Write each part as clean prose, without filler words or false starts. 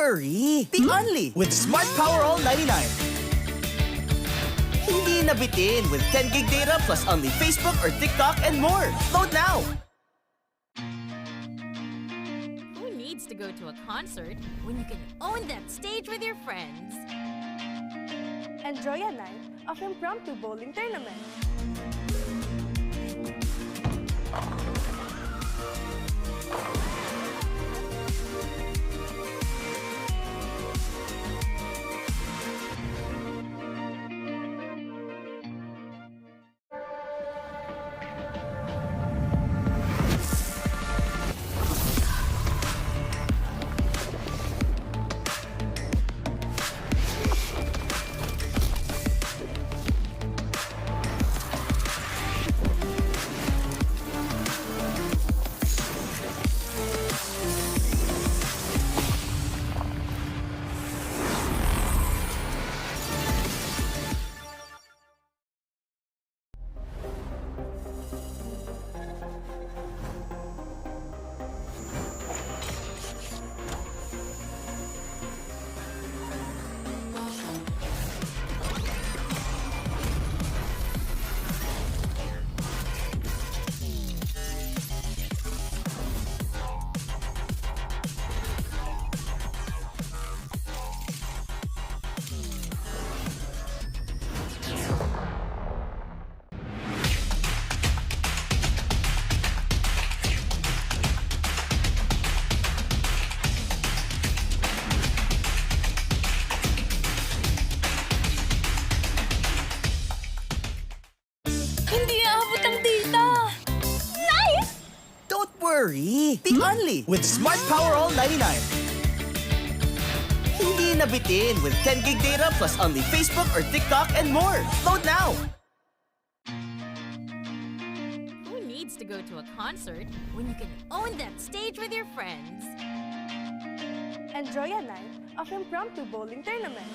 worry! Be only with Smart Power All 99. Hindi nabitin with 10 gig data plus only Facebook or TikTok and more. Load now! Who needs to go to a concert when you can own that stage with your friends? Enjoy a night of impromptu bowling tournament. Hindi aabot ang data! Nice! Don't worry! Be only with Smart Power All 99. Hindi nabitin with 10 gig data plus only Facebook or TikTok and more. Load now! Who needs to go to a concert when you can own that stage with your friends? Enjoy a night of impromptu bowling tournament.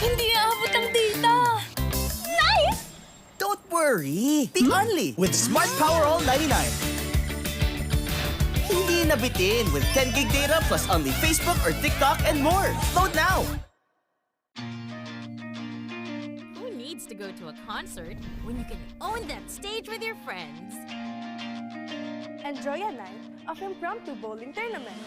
Hindi aabot ang data! Nice! Don't worry! Be only with Smart Power All 99. Hindi nabitin with 10 gig data plus only Facebook or TikTok and more. Load now! Who needs to go to a concert when you can own that stage with your friends? Enjoy a night of impromptu bowling tournament.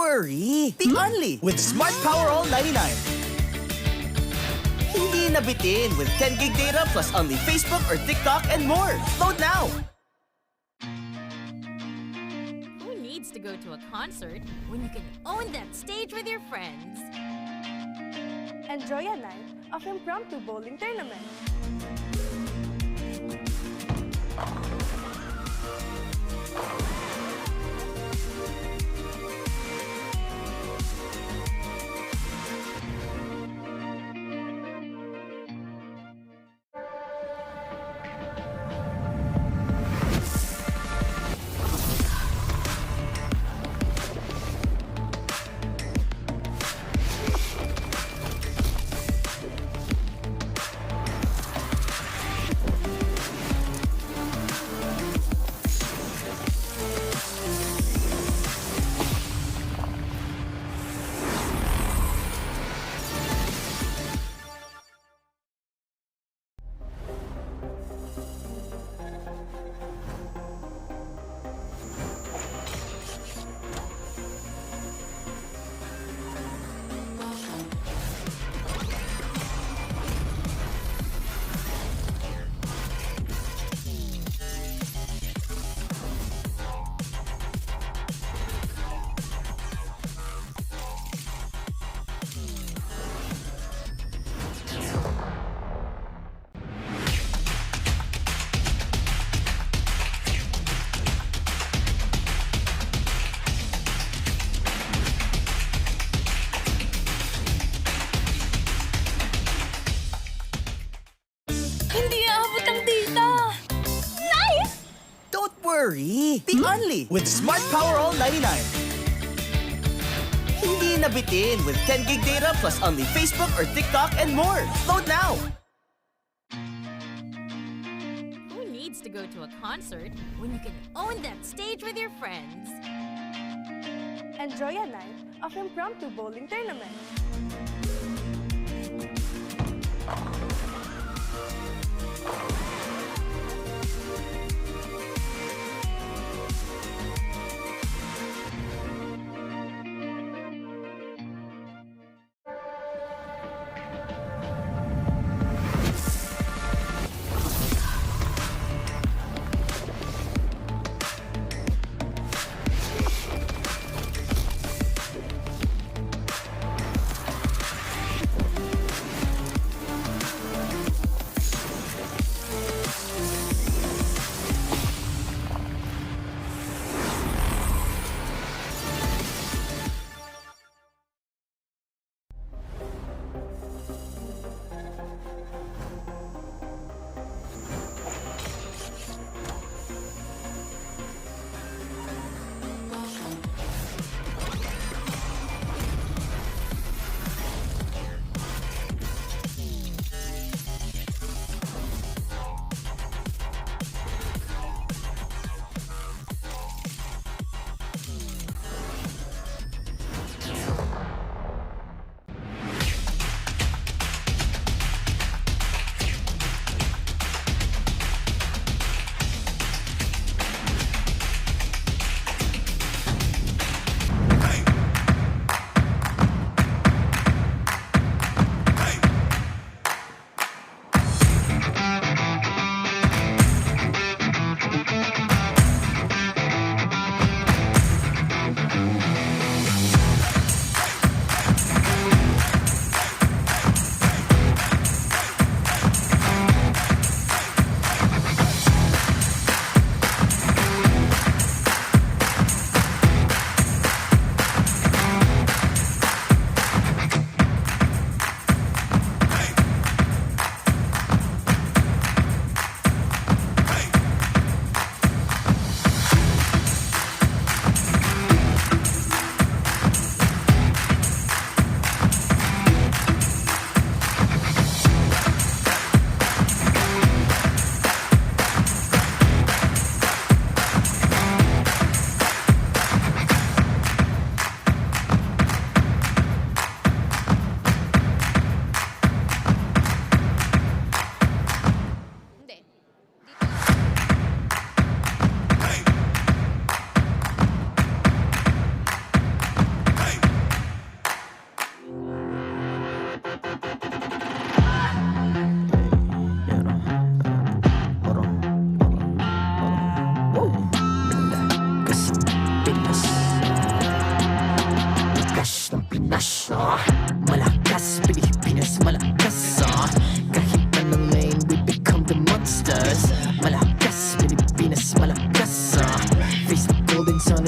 worry! The only with Smart Power All 99. Hindi nabitin with 10 gig data plus only Facebook or TikTok and more. Load now! Who needs to go to a concert when you can own that stage with your friends? Enjoy a night of impromptu bowling tournament. Hindi aabot ang data! Nice! Don't worry! The only with Smart Power All 99. Hindi nabitin with 10 gig data plus only Facebook or TikTok and more. Load now! Who needs to go to a concert when you can own that stage with your friends? Enjoy a night of impromptu bowling tournament.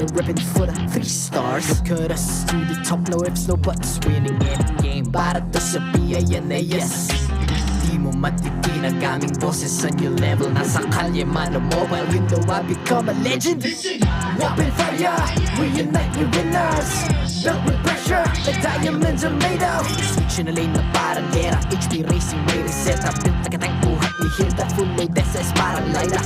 and ripping for the 3 stars. Look at us to the top, no ifs, no buts, winning any game. Para to sa PIN na yes. Di mo matitin ang aming boses sa new level. Nasa kalye man o mobile, you know I become a legend. Open fire, we unite, we winners. Built with pressure, the diamonds are made of. Switch in a lane na parang gera. HP racing, way reset up. Built like a tank, buhat, we hear that full load SS parang Lyra.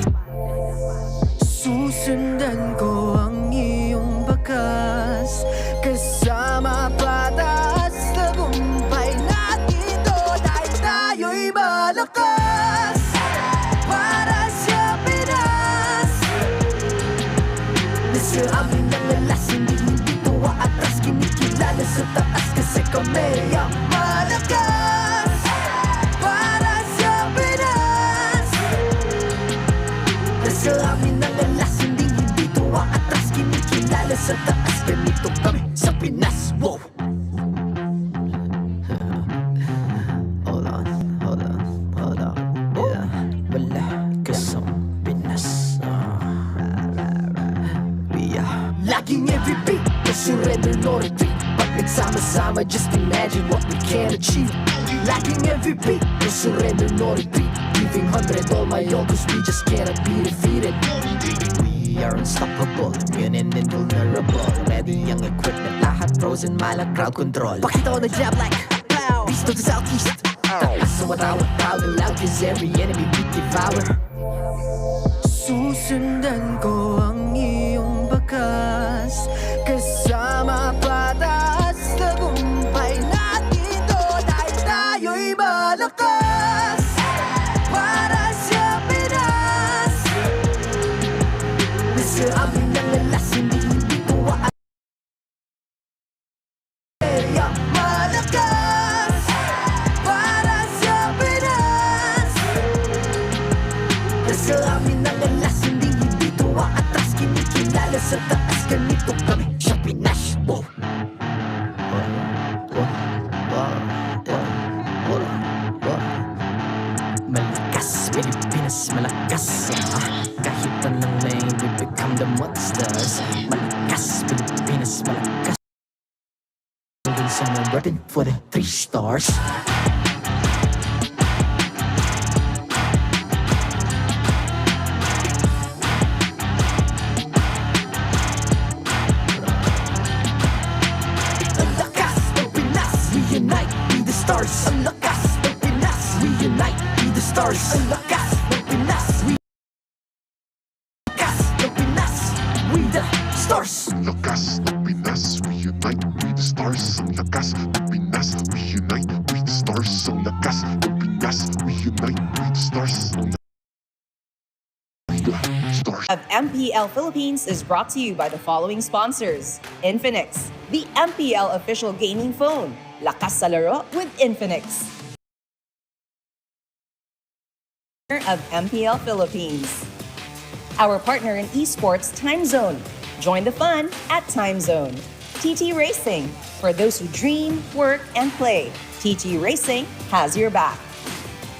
Susundan ko ang iyong bakas, kasama patas, tagumpay natin to dahil tayo'y malakas. Para sa Pinas, nasa amin ang alas, hindi tuwa atras, kinikilala sa taas kasi kami ang malakas. Para sa Pinas, nasa amin ang alas, hindi tuwa atras, kinikilala sa taas, ganito kami sa Pinas. Wow! Hold on, yeah, wala ka sa Pinas. Laging every beat, no surrender, no retreat. Pag nagsama-sama, just imagine what we can achieve. Laging every beat, no surrender, no retreat. Giving 100 all my all, cause we just cannot be defeated. We are unstoppable, immune and invulnerable. Ready ang equipment, lahat frozen, malang crowd control. Pakita ko na jab like pow, east to the southeast. Takas sa watawat, proud and loud, cause every enemy we devour. Susundan ko ang iyong bakas, kasama patas, tagumpay natin to dahil tayo'y malakas. Para sa Pinas, nasa amin ang alas, hindi tuwa at malakas. Para sa Pinas, nasa amin ang alas, hindi tuwa atras, kinikilala sa taas, ganito kami sa Pinas. Wow! Malakas, Pilipinas, malakas. Kahit anong lane, we become the monsters. Malakas, Pilipinas, malakas. Moving someone repping for the 3 stars. Ang lakas ng Pinas, we unite, be the stars. Ang lakas ng Pinas, we unite, be the stars. Ang lakas ng Pinas, we lakas ng Pinas, we the stars. Ang lakas ng Pinas, we unite, we the stars. Ang lakas ng Pinas, we unite, we the stars. Ang lakas ng Pinas, we unite, we the stars. Of MPL Philippines is brought to you by the following sponsors: Infinix, the MPL official gaming phone. Lakas sa laro with Infinix. Of MPL Philippines. Our partner in esports, Time Zone. Join the fun at Time Zone. TT Racing. For those who dream, work, and play, TT Racing has your back.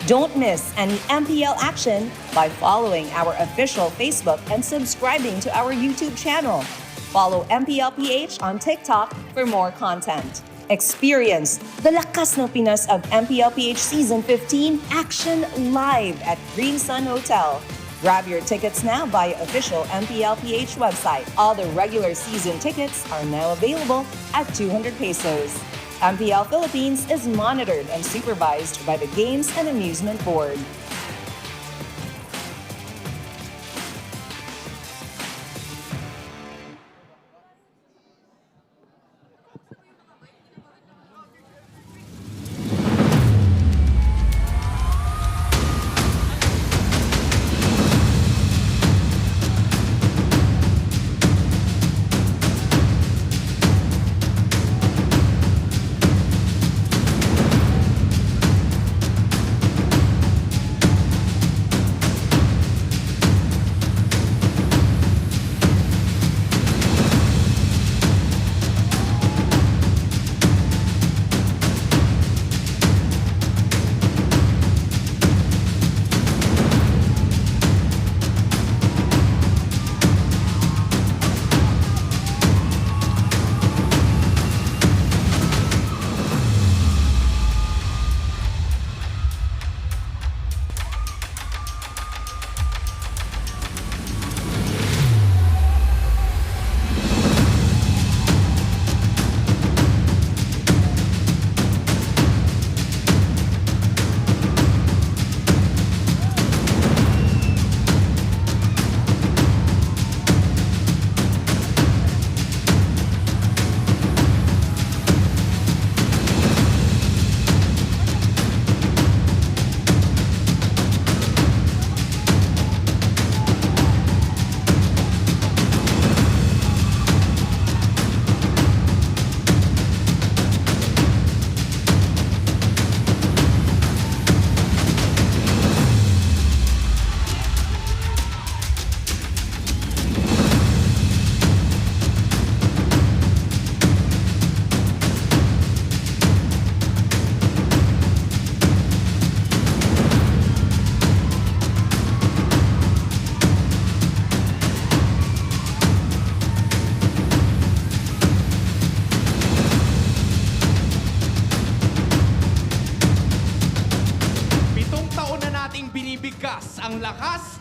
Don't miss any MPL action by following our official Facebook and subscribing to our YouTube channel. Follow MPL PH on TikTok for more content. Experience the Lakas ng Pinas of MPL PH Season 15 action live at Green Sun Hotel. Grab your tickets now via official MPL PH website. All the regular season tickets are now available at 200 pesos. MPL Philippines is monitored and supervised by the Games and Amusement Board.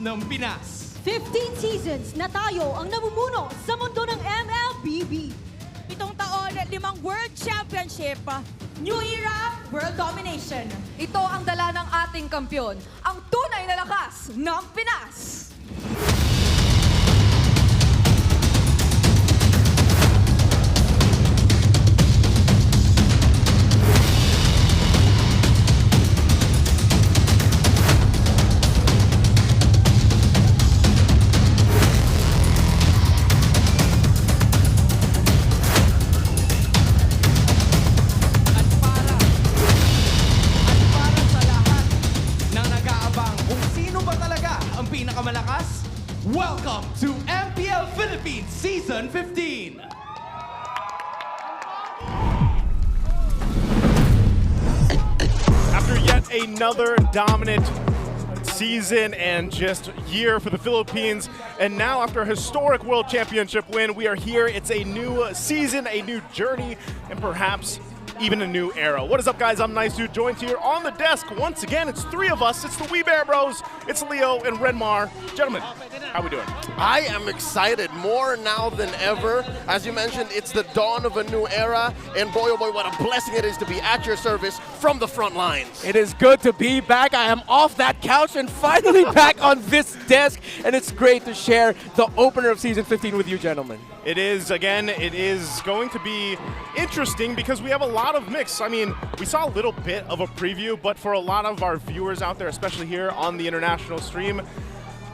ng Pinas. 15 seasons na tayo ang namumuno sa mundo ng MLBB. 7 taon, 5 World Championship. New Era, World Domination. Ito ang dala ng ating kampyon, ang tunay na lakas ng Pinas. Pinakamalakas? Welcome to MPL Philippines Season 15! After yet another dominant season and just year for the Philippines, and now after a historic World Championship win, we are here. It's a new season, a new journey, and perhaps even a new era. What is up, guys? I'm Nice Dude, joined here on the desk. Once again, it's 3 of us. It's the Wee Bear Bros. It's Leo and Renmar. Gentlemen, how we doing? I am excited more now than ever. As you mentioned, it's the dawn of a new era, and boy, oh boy, what a blessing it is to be at your service from the front lines. It is good to be back. I am off that couch and finally back on this desk, and it's great to share the opener of Season 15 with you, gentlemen. It is, again, it is going to be interesting because we have a lot of mix. I mean, we saw a little bit of a preview, but for a lot of our viewers out there, especially here on the international stream,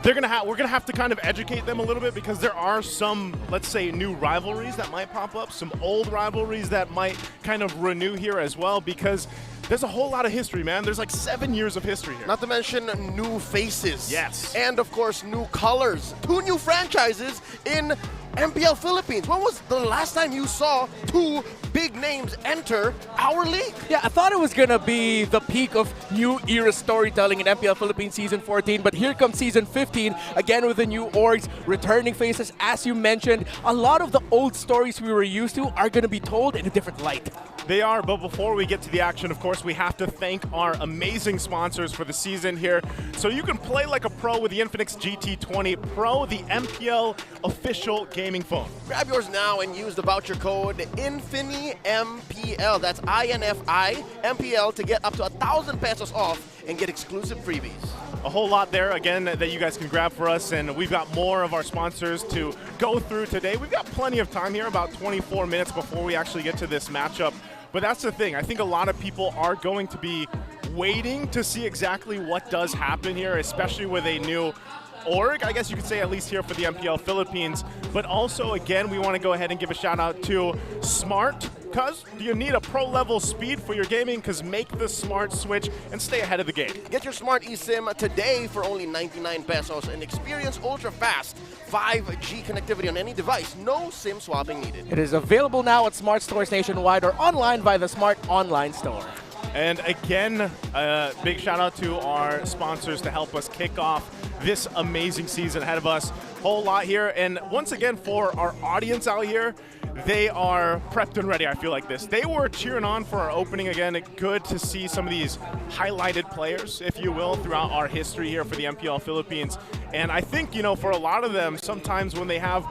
we're gonna have to kind of educate them a little bit because there are some, let's say, new rivalries that might pop up, some old rivalries that might kind of renew here as well, because there's a whole lot of history, man. There's like 7 years of history here. Not to mention new faces. Yes. And of course, new colors. 2 new franchises in MPL Philippines. When was the last time you saw 2 big names enter our league? Yeah, I thought it was gonna be the peak of new era storytelling in MPL Philippines Season 14, but here comes Season 15, again with the new orgs, returning faces, as you mentioned. A lot of the old stories we were used to are gonna be told in a different light. They are, but before we get to the action, of course, we have to thank our amazing sponsors for the season here. So you can play like a pro with the Infinix GT20 Pro, the MPL official gaming phone. Grab yours now and use the voucher code INFINIMPL. That's INFI MPL to get up to 1,000 pesos off and get exclusive freebies. A whole lot there, again, that you guys can grab for us, and we've got more of our sponsors to go through today. We've got plenty of time here, about 24 minutes before we actually get to this matchup. But that's the thing. I think a lot of people are going to be waiting to see exactly what does happen here, especially with a new org, I guess you could say, at least here for the MPL Philippines. But also, again, we want to go ahead and give a shout out to Smart. Because do you need a pro-level speed for your gaming? Because make the smart switch and stay ahead of the game. Get your smart eSIM today for only 99 pesos and experience ultra-fast 5G connectivity on any device. No SIM swapping needed. It is available now at smart stores nationwide or online via the Smart Online Store. And again, big shout out to our sponsors to help us kick off this amazing season ahead of us. Whole lot here. And once again, for our audience out here, they are prepped and ready, I feel like this. They were cheering on for our opening again. Good to see some of these highlighted players, if you will, throughout our history here for the MPL Philippines. And I think, you know, for a lot of them, sometimes when they have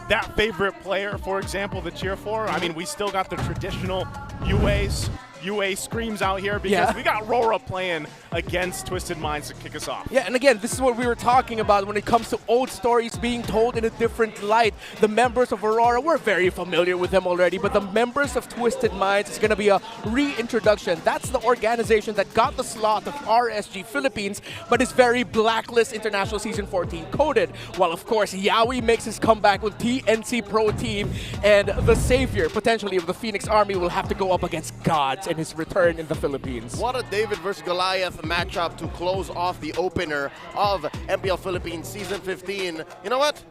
that favorite player, for example, to cheer for, I mean, we still got the traditional UA screams out here because we got RORA playing against Twisted Minds to kick us off. Yeah, and again, this is what we were talking about when it comes to old stories being told in a different light. The members of Aurora, we're very familiar with them already, but the members of Twisted Minds is going to be a reintroduction. That's the organization that got the slot of RSG Philippines, but is very Blacklist International Season 14 coded. While, of course, Yaoi makes his comeback with TNC Pro Team, and the savior, potentially, of the Phoenix Army will have to go up against gods in his return in the Philippines. What a David versus Goliath matchup to close off the opener of MPL Philippines Season 15. You know what?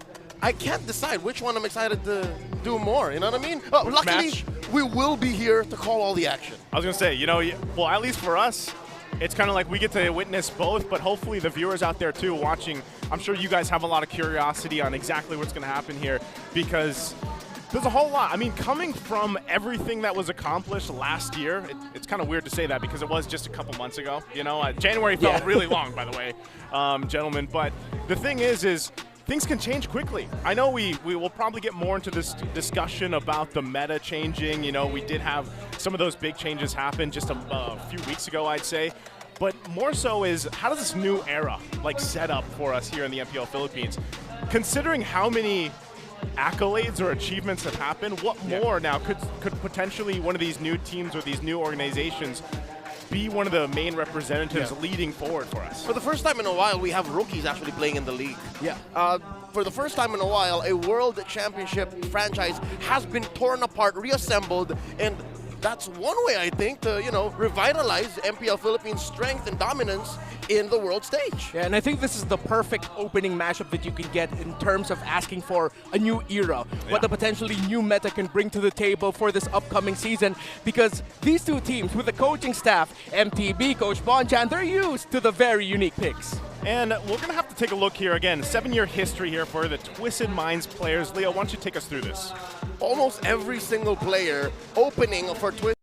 I can't decide which one I'm excited to do more, you know what I mean? Oh, luckily, we will be here to call all the action. I was going to say, you know, well, at least for us, it's kind of like we get to witness both, but hopefully the viewers out there too watching, I'm sure you guys have a lot of curiosity on exactly what's going to happen here, because There's a whole lot. I mean, coming from everything that was accomplished last year, it's kind of weird to say that because it was just a couple months ago. You know, January felt really long, by the way, gentlemen. But the thing is things can change quickly. I know we will probably get more into this discussion about the meta changing. You know, we did have some of those big changes happen just a few weeks ago, I'd say. But more so is, how does this new era like set up for us here in the MPL Philippines? Considering how many accolades or achievements have happened, what more now could potentially one of these new teams or these new organizations be one of the main representatives leading forward for us? For the first time in a while, we have rookies actually playing in the league. Yeah. For the first time in a while, a World Championship franchise has been torn apart, reassembled, and that's one way, I think, to, you know, revitalize MPL Philippines' strength and dominance in the world stage. Yeah, and I think this is the perfect opening matchup that you can get in terms of asking for a new era, what the potentially new meta can bring to the table for this upcoming season, because these two teams with the coaching staff, MTB, Coach Bonchan, they're used to the very unique picks. And we're going to have to take a look here again. 7-year history here for the Twisted Minds players. Leo, why don't you take us through this? Almost every single player opening for Twisted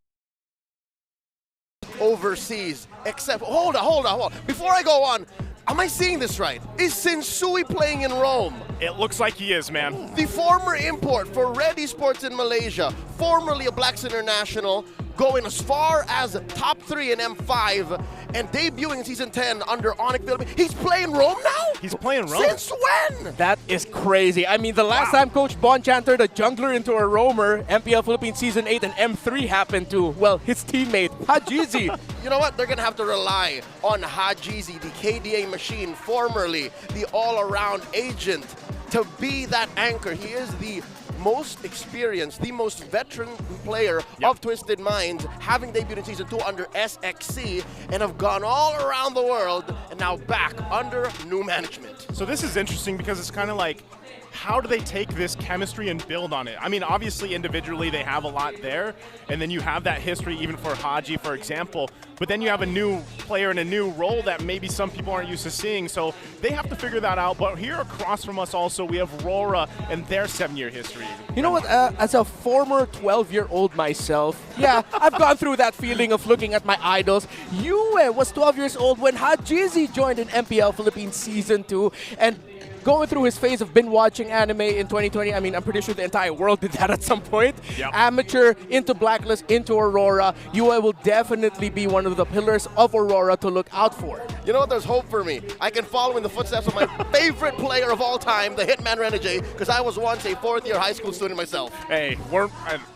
overseas, except, hold on. Before I go on, am I seeing this right? Is Sinsui playing in Rome? It looks like he is, man. The former import for Red Esports in Malaysia, formerly a Blacks International, going as far as top 3 in M5 and debuting in Season 10 under ONIC Philippines. He's playing Rome now? He's playing Rome? Since when? That is crazy. I mean, the last time Coach Bonchan turned a jungler into a roamer, MPL Philippines Season 8 and M3 happened to, well, his teammate, Hajizi. You know what? They're going to have to rely on Hajizi, the KDA machine, formerly the all-around agent, to be that anchor. He is the most experienced, the most veteran player of Twisted Minds, having debuted in Season 2 under SXC and have gone all around the world and now back under new management. So this is interesting because it's kind of like, how do they take this chemistry and build on it? I mean, obviously, individually, they have a lot there, and then you have that history even for Haji, for example, but then you have a new player in a new role that maybe some people aren't used to seeing, so they have to figure that out. But here across from us also, we have RORA and their 7-year history. You know what, as a former 12-year-old myself, yeah, I've gone through that feeling of looking at my idols. Yue was 12 years old when Hajizi joined in MPL Philippines Season 2, and going through his phase of binge watching anime in 2020, I mean, I'm pretty sure the entire world did that at some point. Amateur, into Blacklist, into Aurora. Yue will definitely be one of the pillars of Aurora to look out for. You know what? There's hope for me. I can follow in the footsteps of my favorite player of all time, the Hitman Renegade, because I was once a 4th-year high school student myself. Hey,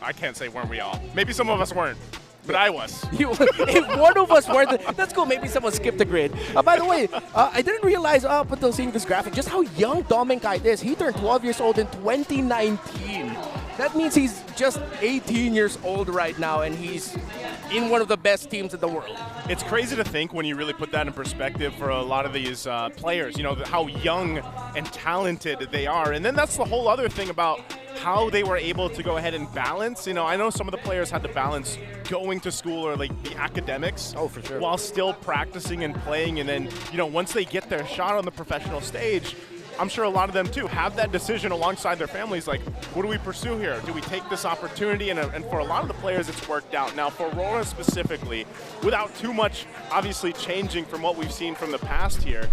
I can't say weren't we all. Maybe some of us weren't. But I was. If one of us were, that's cool. Maybe someone skipped a grade. By the way, I didn't realize up until seeing this graphic just how young Dominkite is. He turned 12 years old in 2019. That means he's just 18 years old right now, and he's in one of the best teams in the world. It's crazy to think when you really put that in perspective for a lot of these players, you know, how young and talented they are. And then that's the whole other thing about how they were able to go ahead and balance. You know, I know some of the players had to balance going to school or like the academics for sure, while still practicing and playing. And then, you know, once they get their shot on the professional stage, I'm sure a lot of them too have that decision alongside their families, like, what do we pursue here? Do we take this opportunity? And for a lot of the players, it's worked out. Now, for RORA specifically, without too much obviously changing from what we've seen from the past here,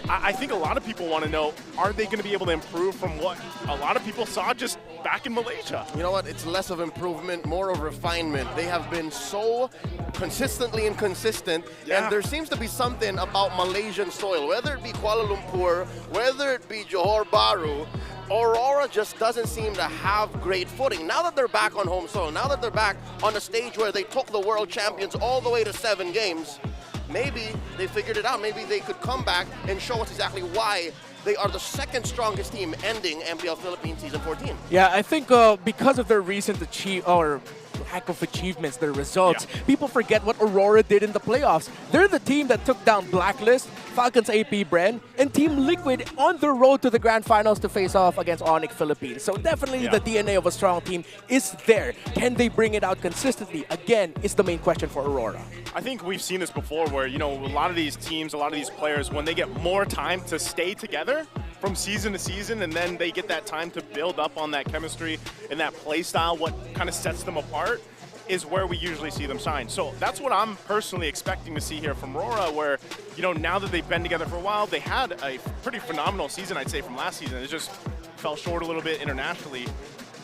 I think a lot of people want to know, are they going to be able to improve from what a lot of people saw just back in Malaysia? You know what? It's less of improvement, more of refinement. They have been so consistently inconsistent, and there seems to be something about Malaysian soil, whether it be Kuala Lumpur, whether it be Johor Bahru, Aurora just doesn't seem to have great footing. Now that they're back on home soil, now that they're back on a stage where they took the world champions all the way to 7 games, maybe they figured it out. Maybe they could come back and show us exactly why they are the 2nd strongest team ending MPL Philippines Season 14. Yeah, I think because of their recent lack of achievements, their results, people forget what Aurora did in the playoffs. They're the team that took down Blacklist, Falcons AP Bren, and Team Liquid on the road to the grand finals to face off against ONIC Philippines. So definitely the DNA of a strong team is there. Can they bring it out consistently? Again, is the main question for Aurora. I think we've seen this before where, you know, a lot of these teams, a lot of these players, when they get more time to stay together, from season to season, and then they get that time to build up on that chemistry and that play style, what kind of sets them apart, is where we usually see them shine. So that's what I'm personally expecting to see here from RORA, where, you know, now that they've been together for a while, they had a pretty phenomenal season, I'd say, from last season. It just fell short a little bit internationally.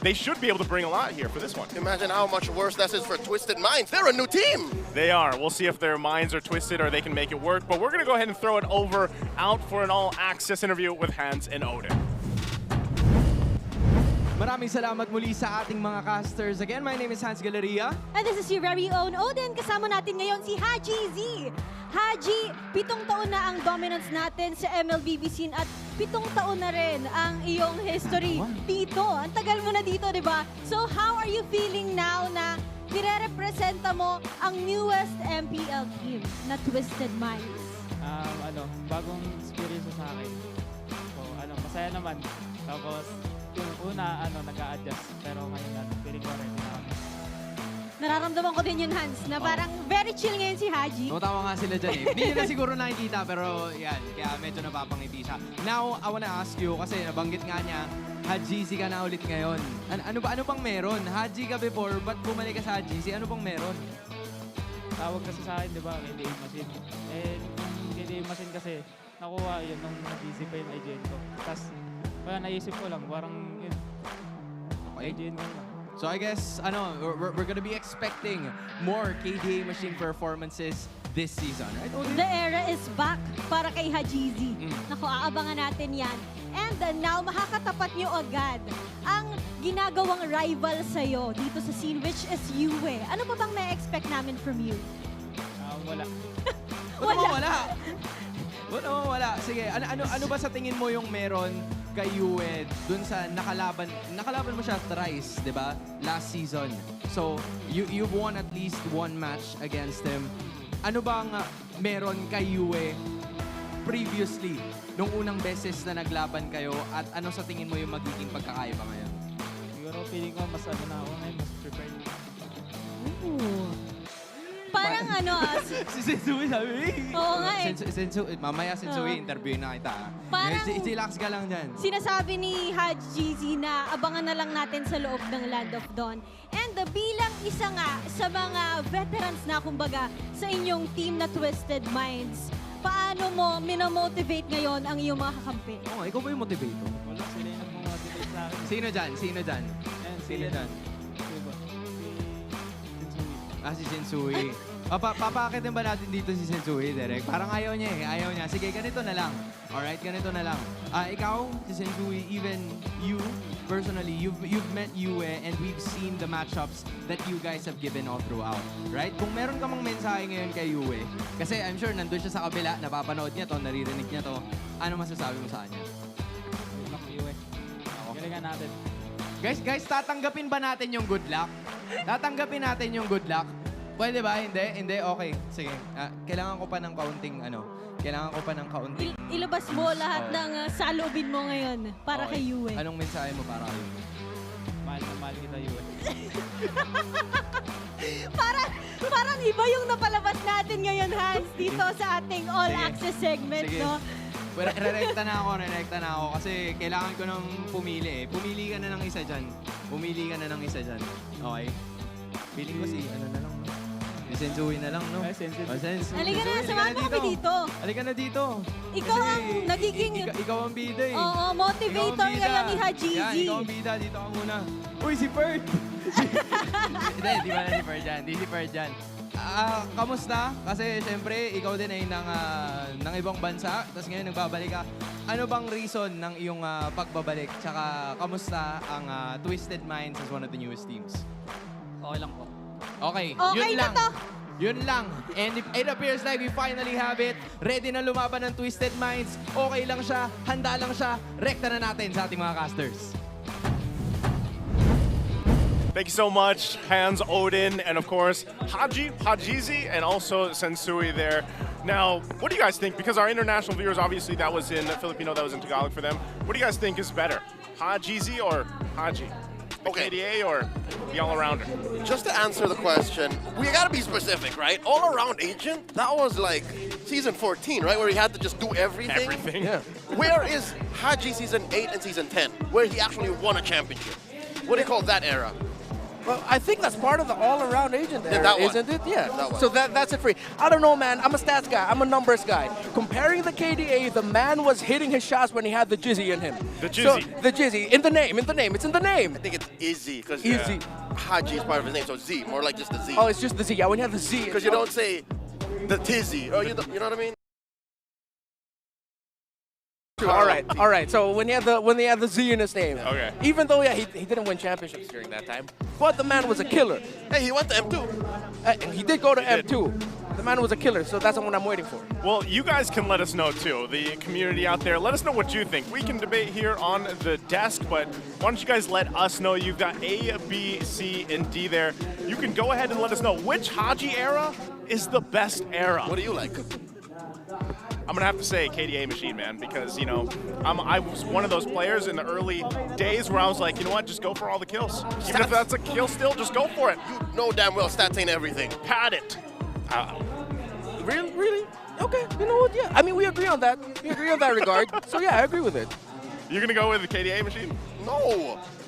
They should be able to bring a lot here for this one. Imagine how much worse that is for Twisted Minds. They're a new team. They are. We'll see if their minds are twisted or they can make it work. But we're going to go ahead and throw it out for an all-access interview with Hans and Odin. Maraming salamat muli sa ating mga casters. Again, my name is Hans Galeria. And this is your very own Odin. Kasama natin ngayon si Haji Z. Haji, 7 taon na ang dominance natin sa MLBB scene at 7 taon na rin ang iyong history dito. Ang tagal mo na dito, di ba? So how are you feeling now na nire-representa mo ang newest MPL team na Twisted Minds? Bagong experience sa akin. So, masaya naman. Tapos, yung una, nag-a-adjust. Pero ngayon, feeling ko rin. Nararamdaman ko din yun, Hans, na parang very chill ngayon si Haji. Tama nga sila dyan eh. Hindi nyo na siguro nakikita, pero yan, kaya medyo napapangiti siya. Now, I wanna ask you, kasi nabanggit nga niya, Haji ka na ulit ngayon. Ano bang meron? Haji ka before, ba't bumalik ka sa Haji? Ano bang meron? Tawag kasi sa akin, di ba, KDA machine. Eh, yung KDA machine kasi, nakuha yun nung nag-easy pa yung IGN ko. Tapos, kaya naisip ko lang, parang yun. IGN ko lang. So I guess, we're gonna be expecting more KDA machine performances this season, right? The era is back para kay Haji Z. Naku, aabangan natin yan. And now, makakatapat nyo agad ang ginagawang rival sa'yo dito sa scene, which is Yue. Ano pa bang na-expect namin from you? Wala. Wala. Sige, ano ba sa tingin mo yung meron kay Yue dun sa nakalaban mo siya thrice, di ba? Last season. So, you've won at least one match against him. Ano bang meron kay Yue previously, nung unang beses na naglaban kayo, at ano sa tingin mo yung magiging pagkakaiba ngayon? Siguro feeling ko mas na ako ngayon, mas prepared. Parang si Sensui sabi. Oo nga eh. Mamaya Sensui, interview na kita. Parang relax ka lang dyan. Sinasabi ni Haji Z na abangan na lang natin sa loob ng Land of Dawn. And bilang isa nga sa mga veterans na kumbaga sa inyong team na Twisted Minds, paano mo minamotivate ngayon ang iyong mga kakampi? Ikaw ba yung motivator? Wala, sila yung nag-motivate sa akin. Sino dyan? Sino dyan? Si Sensui. Papakitin ba natin dito si Sensui, Derek? Parang ayaw niya eh. Ayaw niya. Sige, ganito na lang. Alright, ganito na lang. Ikaw, si Sensui, even you, personally, you've met Yue and we've seen the matchups that you guys have given all throughout. Right? Kung meron ka mang mensahe ngayon kay Yue, kasi I'm sure nandun siya sa kabila, napapanood niya to, naririnig niya to, ano masasabi mo sa kanya? Yue. Galingan natin. Guys, tatanggapin ba natin yung good luck? Tatanggapin natin yung good luck? Pwede ba? Hindi? Okay. Sige. Kailangan ko pa ng kaunting... Ilabas mo lahat ng saloobin mo ngayon para kay Yue. Anong mensahe mo para kay Yue? Mahal na mahal kita, Yue. Parang iba yung napalabas natin ngayon, Hans, dito sa ating all-access segment, Sige. no? Rerekta na ako kasi kailangan ko nang pumili eh. Pumili ka na ng isa dyan. Okay? Feeling ko na lang, no? Sensui na lang, no? Halika na, samahan mo kami dito. Halika na dito. Ikaw ang nagiging... Ikaw ang bida eh. Oo, motivator ngayon ni Haji Z. Yan, ikaw ang bida. Dito ka muna. Uy, si Pert! Hindi ba na si Pert dyan? Hindi si Pert dyan. Kamusta? Kasi syempre, ikaw din ay ng ibang bansa. Tapos ngayon nagbabalik ka. Ano bang reason ng iyong pagbabalik? Tsaka, kamusta ang Twisted Minds as one of the newest teams? Okay lang po. Okay, Okay yun na lang. to. Yun lang. And it appears like we finally have it. Ready na lumaban ng Twisted Minds. Okay lang siya. Handa lang siya. Rekta na natin sa ating mga casters. Thank you so much, Hans, Odin, and of course, Hajizi, and also Sensui there. Now, what do you guys think? Because our international viewers, obviously, that was in Filipino, that was in Tagalog for them. What do you guys think is better? Hajizi or Haji? Okay. KDA or the all-arounder? Just to answer the question, we gotta be specific, right? All-around agent, that was like season 14, right? Where he had to just do everything. Everything? Yeah. Where is Haji season 8 and season 10, where he actually won a championship? What do you call that era? Well, I think that's part of the all-around agent era, that one. isn't it? Yeah. That one. So that's it for you. I don't know, man. I'm a stats guy. I'm a numbers guy. Comparing the KDA, the man was hitting his shots when he had the Jizzy in him. The Jizzy. So, the Jizzy. In the name. It's in the name. I think it's Izzy, because Izzy. Haji is part of his name, so Z, more like just the Z. Oh, it's just the Z. Yeah, when you have the Z. Because you don't say the Tizzy, or you know what I mean? All right. So when he had the Z in his name, okay. Even though he didn't win championships during that time, but the man was a killer. Hey, he went to M2. And he did go to M2. The man was a killer, so that's what I'm waiting for. Well, you guys can let us know too, the community out there. Let us know what you think. We can debate here on the desk, but why don't you guys let us know? You've got A, B, C, and D there. You can go ahead and let us know which Haji era is the best era. What do you like? I'm gonna have to say KDA Machine, man, because I was one of those players in the early days where I was like, you know what, just go for all the kills. Even if that's a kill still, just go for it. You know damn well stats ain't everything. Pad it. Really? Okay, you know what, yeah. I mean, we agree on that. We agree on that regard. So yeah, I agree with it. You're gonna go with the KDA Machine?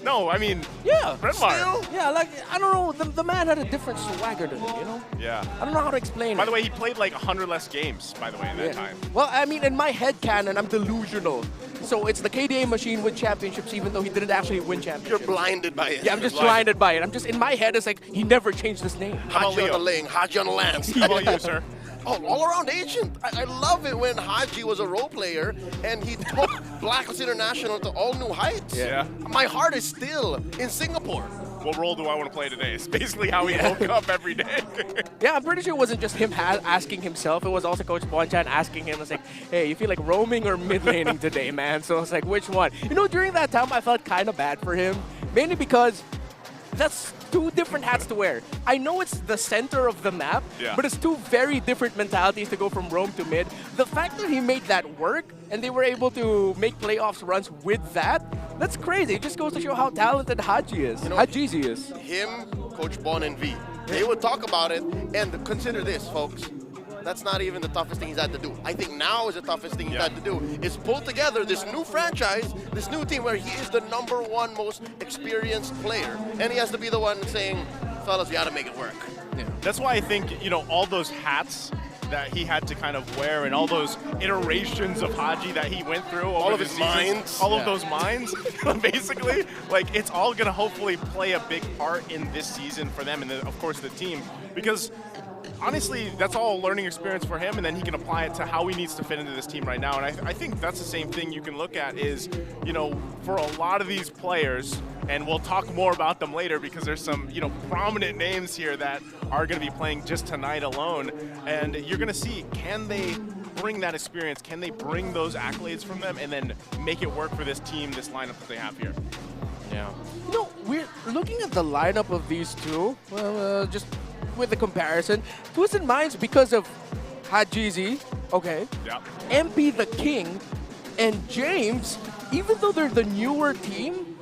No, I mean, yeah, Brentmar. Yeah, like, I don't know, the man had a different swagger to him, you know? Yeah. I don't know how to explain it. By the way, he played like 100 less games, by the way, in that time. Well, I mean, in my head canon, I'm delusional. So it's the KDA Machine with championships, even though he didn't actually win championships. You're blinded by it. Yeah, I'm just blinded by it. I'm just, in my head, it's like, he never changed his name. Haji on the Ling, Haji on the Lance. How about you, sir? Oh, all-around agent. I love it when Haji was a role player and he took Blacklist International to all new heights. Yeah. My heart is still in Singapore. What role do I want to play today? It's basically how he woke up every day. Yeah, I'm pretty sure it wasn't just him asking himself. It was also Coach Bonchan asking him. It's like, hey, you feel like roaming or mid-laning today, man? So it's like, which one? You know, during that time, I felt kind of bad for him. Mainly because that's two different hats to wear. I know it's the center of the map, but it's two very different mentalities to go from roam to mid. The fact that he made that work and they were able to make playoffs runs with that, that's crazy. It just goes to show how talented Haji is. You know, Hajizi is. Him, Coach Bon, and V. They would talk about it, and consider this, folks. That's not even the toughest thing he's had to do. I think now is the toughest thing he's had to do, is pull together this new franchise, this new team where he is the #1 most experienced player. And he has to be the one saying, fellas, we got to make it work. Yeah. That's why I think, all those hats that he had to kind of wear and all those iterations of Haji that he went through. All of his minds. All of those minds, basically. Like, it's all going to hopefully play a big part in this season for them and, of course, the team. Because honestly, that's all a learning experience for him, and then he can apply it to how he needs to fit into this team right now. And I think that's the same thing you can look at is, for a lot of these players, and we'll talk more about them later because there's some, prominent names here that are going to be playing just tonight alone. And you're going to see, can they bring that experience? Can they bring those accolades from them and then make it work for this team, this lineup that they have here? Yeah. We're looking at the lineup of these two, just with the comparison. Twisted Minds because of Hajizi, okay. Yeah. MP the King and James, even though they're the newer team,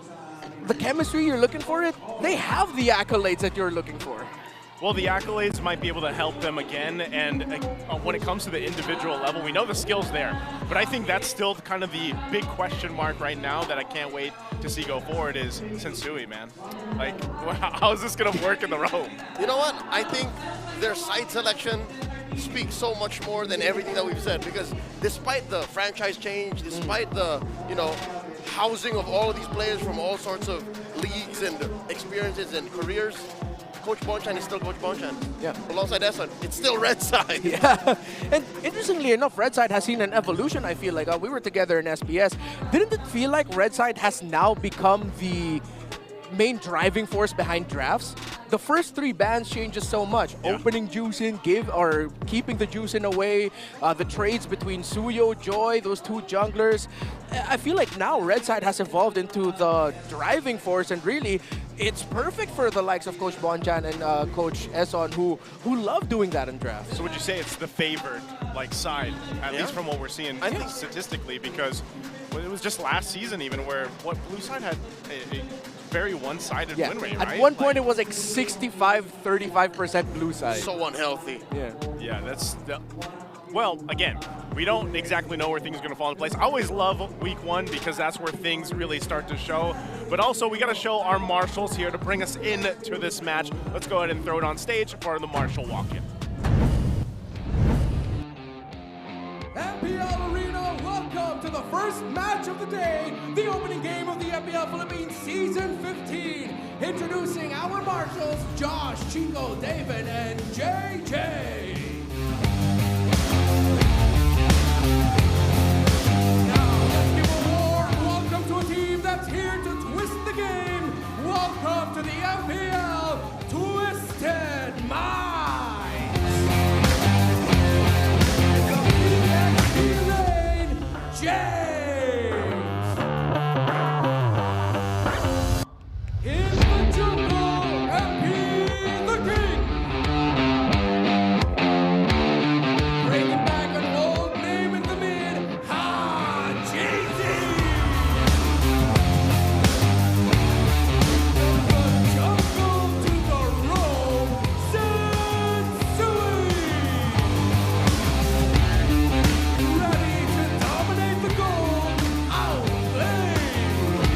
the chemistry you're looking for they have the accolades that you're looking for. Well, the accolades might be able to help them again, and when it comes to the individual level, we know the skill's there, but I think that's still kind of the big question mark right now that I can't wait to see go forward is Sensui, man. Like, how is this going to work in the roam? You know what? I think their side selection speaks so much more than everything that we've said, because despite the franchise change, despite the, housing of all of these players from all sorts of leagues and experiences and careers, Coach Bonchan is still Coach Bonchan. Yeah. Alongside Esson, it's still Red Side. Yeah. And interestingly enough, Red Side has seen an evolution, I feel like. We were together in SPS. Didn't it feel like Red Side has now become the main driving force behind drafts? The first 3 bans changes so much. Yeah. Opening juice in, keeping the juice in away, the trades between Suyo, Joy, those 2 junglers. I feel like now Red Side has evolved into the driving force, and really, it's perfect for the likes of Coach Bonchan and Coach Esson, who love doing that in drafts. So would you say it's the favored side, at least from what we're seeing statistically? Because it was just last season even where Blue Side had a very one-sided win rate, right? At one point, it was like 65-35% Blue Side. So unhealthy. Yeah. Yeah, that's Well, again, we don't exactly know where things are going to fall into place. I always love week 1 because that's where things really start to show. But also, we got to show our marshals here to bring us into this match. Let's go ahead and throw it on stage for the marshal walk-in. MPL Arena, welcome to the first match of the day, the opening game of the MPL Philippines Season 15. Introducing our marshals, Josh, Chico, David, and JJ. Now, let's give a warm welcome to a team that's here to twist the game. Welcome to the MPL Twisted Minds. James! In the jungle, MP the King! Bringing back an old name in the mid, Hajizi! From the jungle to the road, Sensui! Ready to dominate the goal, Outplay! And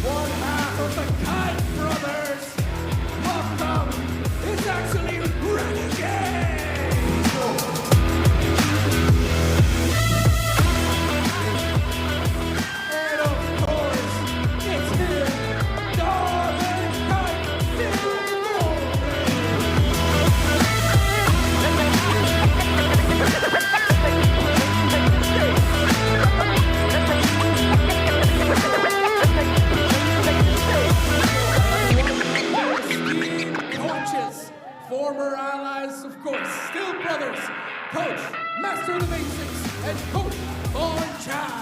one half of the Kite Brothers, welcome, is actually Renegade! And of course, it's him, Darling Kite Esteemed coaches, former allies, of course, still brothers, Coach Master of the Basics, and Coach Bon Chan.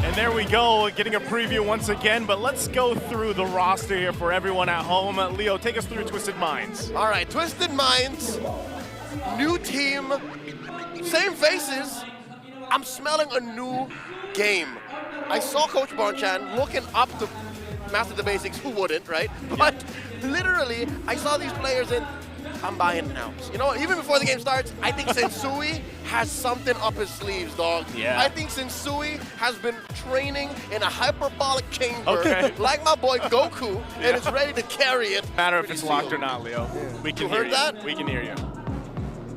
And there we go, getting a preview once again, but let's go through the roster here for everyone at home. Leo, take us through Twisted Minds. All right, Twisted Minds, new team, same faces. I'm smelling a new game. I saw Coach Bonchan looking up to Master the Basics, who wouldn't, right? But literally, I saw these players and I'm buying it now. You know, even before the game starts, I think Sensui has something up his sleeves, dog. Yeah. I think Sensui has been training in a hyperbolic chamber, like my boy Goku, and is ready to carry it. Matter if it's locked or not, Leo. We can You hear heard you. that? We can hear you.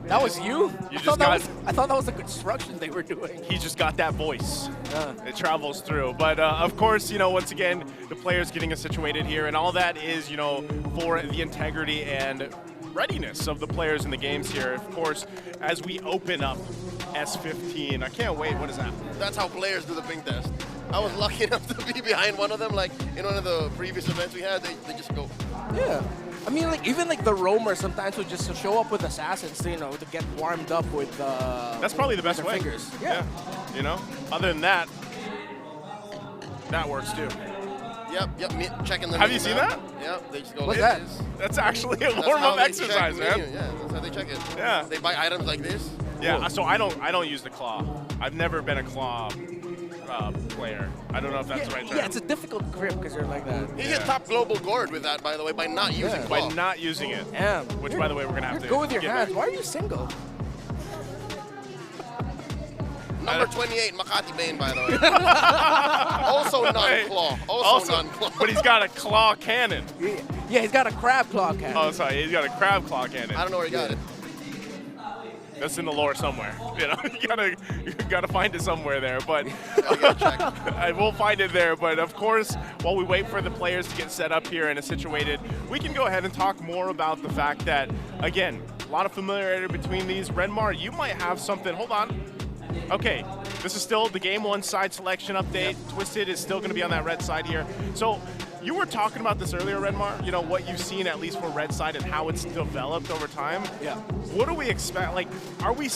That was you? You I just thought got. I thought that was the construction they were doing. He just got that voice. It travels through. But of course, you know, once again, the players getting us situated here, and all that is, you know, for the integrity and readiness of the players in the games here. Of course, as we open up S15, I can't wait. What is that? That's how players do the ping test. I was lucky enough to be behind one of them, like in one of the previous events we had. They just go. Yeah. I mean, like even like the roamers sometimes would just show up with assassins, you know, to get warmed up with. That's probably the best their way. Fingers. Yeah. You know. Other than that, that works too. Yep, checking the Have you seen that? Yep, they just go What's like that? this. That's actually a That's warm-up how they exercise, check man. menu. Yeah, that's how they check it. Yeah. They buy items like this. Yeah, so I don't use the claw. I've never been a claw player. I don't know if that's the right term. Yeah, it's a difficult grip because you're like that. He hit top global gourd with that, by the way, by not using claw. By not using it. Yeah. Which, by the way, we're gonna have to go with your get hands. back. Why are you single? Number 28, Makati Bane, by the way. Also non-claw. Also non-claw. But he's got a claw cannon. Yeah, he's got a crab claw cannon. Oh, sorry, he's got a crab claw cannon. I don't know where he got it. That's in the lore somewhere. You know, you gotta find it somewhere there. But I will find it there. But of course, while we wait for the players to get set up here and situated, we can go ahead and talk more about the fact that, again, a lot of familiarity between these. Renmar, you might have something. Hold on. Okay, this is still the Game 1 side selection update. Twisted is still going to be on that red side here. So You were talking about this earlier, Redmar, you know, what you've seen at least for Red Side and how it's developed over time. Yeah. What do we expect? Like, are we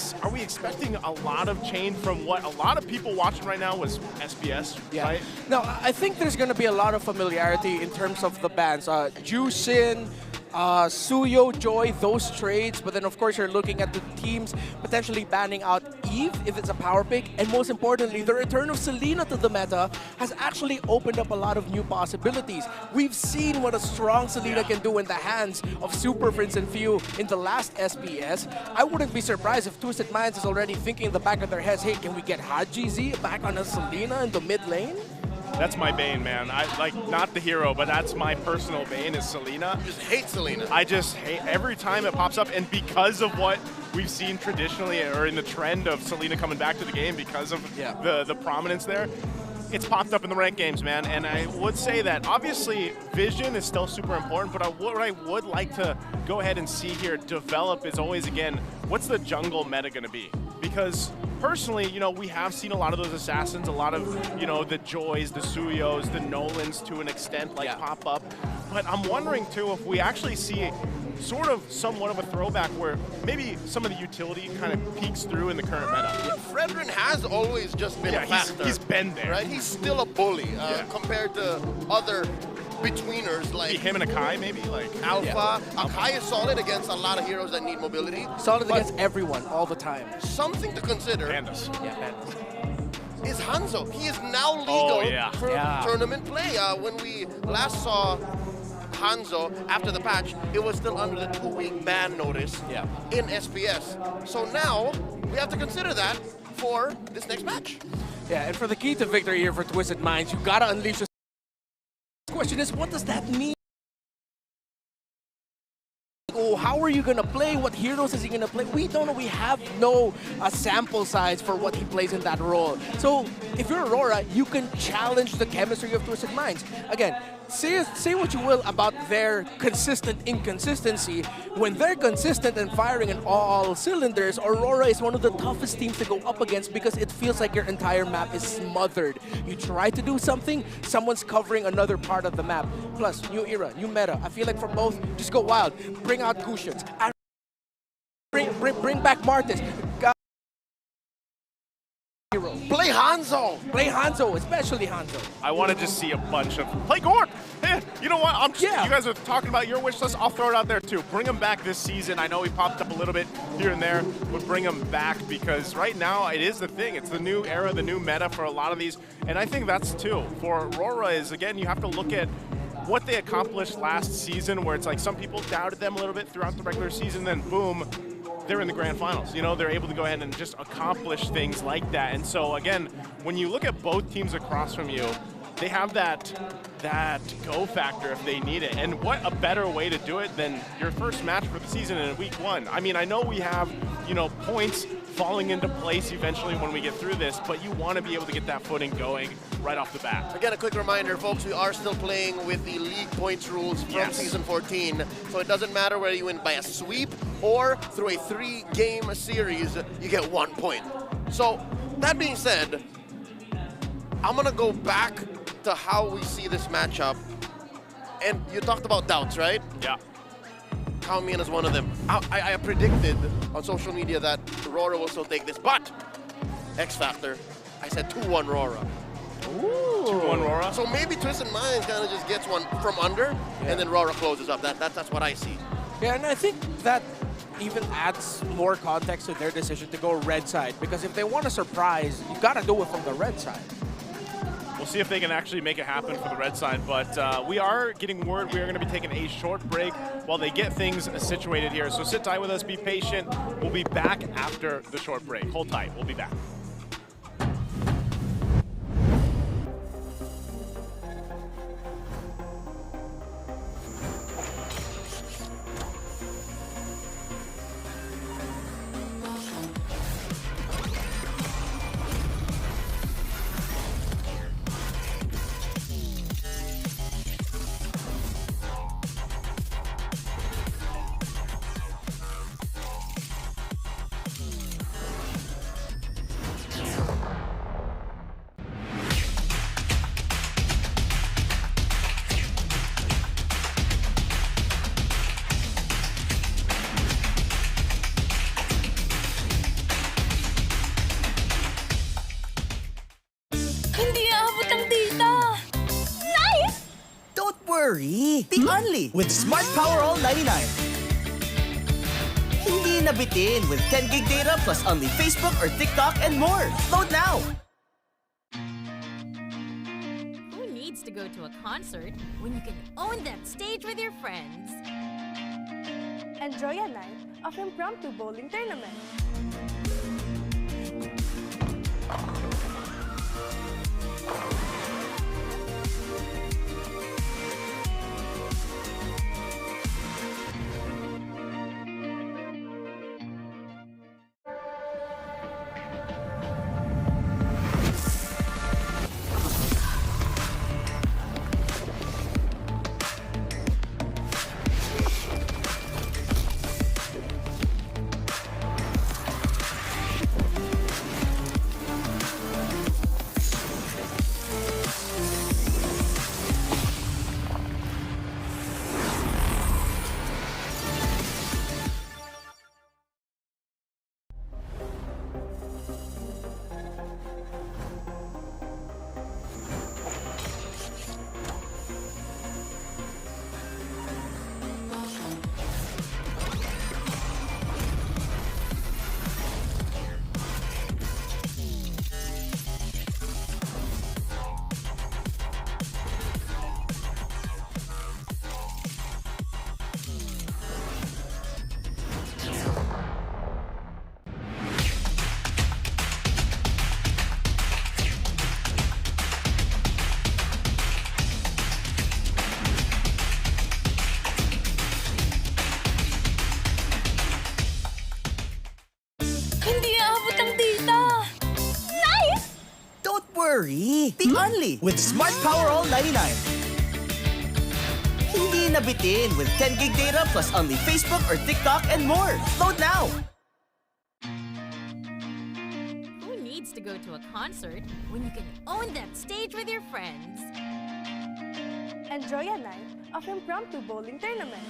expecting a lot of change from what a lot of people watching right now was SBS, right? No, I think there's going to be a lot of familiarity in terms of the bans. Jushin, Suyo, Joy, those trades, but then of course you're looking at the teams potentially banning out Eve if it's a power pick, and most importantly, the return of Selena to the meta has actually opened up a lot of new possibilities. We've seen what a strong Selena can do in the hands of Super Prince and Few in the last SPS. I wouldn't be surprised if Twisted Minds is already thinking in the back of their heads, hey, can we get Haji Z back on a Selena in the mid lane? That's my bane, man. I like, not the hero, but that's my personal bane is Selena. You just hate Selena. I just hate every time it pops up, and because of what we've seen traditionally or in the trend of Selena coming back to the game because of the prominence there, it's popped up in the ranked games, man. And I would say that obviously vision is still super important, but what I would like to go ahead and see here develop is always, again, what's the jungle meta going to be? Because personally, you know, we have seen a lot of those assassins, a lot of, you know, the Joys, the Suyos, the Nolans to an extent, like pop up. But I'm wondering too if we actually see sort of somewhat of a throwback where maybe some of the utility kind of peeks through in the current meta. Fredrin has always just been a factor. He's been there. Right? He's still a bully compared to other betweeners like him and Akai, maybe like Alpha. Akai is solid against a lot of heroes that need mobility. Solid against everyone all the time. Something to consider. Pandas. Yeah, Pandas. Is Hanzo. He is now legal for tournament play. When we last saw Hanzo after the patch, it was still under the 2-week ban notice in SPS. So now we have to consider that for this next match. Yeah, and for the key to victory here for Twisted Minds, you gotta unleash the question is, what does that mean? Oh, how are you gonna play? What heroes is he gonna play? We don't know. We have no sample size for what he plays in that role. So if you're Aurora, you can challenge the chemistry of Twisted Minds. Again, say what you will about their consistent inconsistency. When they're consistent and firing in all cylinders, Aurora is one of the toughest teams to go up against because it feels like your entire map is smothered. You try to do something, someone's covering another part of the map. Plus, new era, new meta. I feel like for both, just go wild. Bring out Gushans. Bring back Martis. Play Hanzo! Play Hanzo, especially Hanzo. I want to just see a bunch of... Play Gord! Hey, you know what? You guys are talking about your wish list. I'll throw it out there too. Bring him back this season. I know he popped up a little bit here and there, but bring him back because right now it is the thing. It's the new era, the new meta for a lot of these. And I think that's too. For Aurora is, again, you have to look at what they accomplished last season where it's like some people doubted them a little bit throughout the regular season, then boom, they're in the grand finals. You know, they're able to go ahead and just accomplish things like that. And so again, when you look at both teams across from you, they have that go factor if they need it. And what a better way to do it than your first match for the season in week 1. I mean, I know we have, you know, points falling into place eventually when we get through this, but you want to be able to get that footing going right off the bat. Again, a quick reminder, folks, we are still playing with the league points rules from Season 14, so it doesn't matter whether you win by a sweep or through a 3-game series, you get 1 point. So, that being said, I'm going to go back to how we see this matchup. And you talked about doubts, right? Yeah. Count me in as one of them. I predicted on social media that RORA will still take this, but X Factor, I said 2-1 RORA. Ooh. 2-1 RORA. So maybe Twisted Minds kind of just gets one from under, and then RORA closes up. That's what I see. Yeah, and I think that even adds more context to their decision to go red side, because if they want a surprise, you gotta do it from the red side. We'll see if they can actually make it happen for the red side, but we are getting word we are going to be taking a short break while they get things situated here. So sit tight with us, be patient. We'll be back after the short break. Hold tight, we'll be back. worry, be only with Smart Power All 99. Hindi na bitin with 10 gig data plus only Facebook or TikTok and more. Load now! Who needs to go to a concert when you can own that stage with your friends? Enjoy a night of impromptu bowling tournament. worry, be only with Smart Power All 99. Hindi na bitin with 10 gig data plus only Facebook or TikTok and more. Load now! Who needs to go to a concert when you can own that stage with your friends? Enjoy a night of impromptu bowling tournament.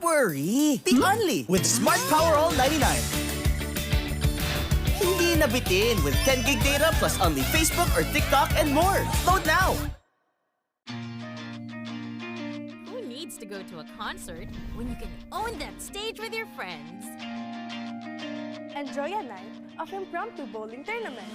Worry, be only with Smart Power All 99. Hindi na bitin with 10 gig data plus only Facebook or TikTok and more. Load now! Who needs to go to a concert when you can own that stage with your friends? Enjoy a night of impromptu bowling tournament.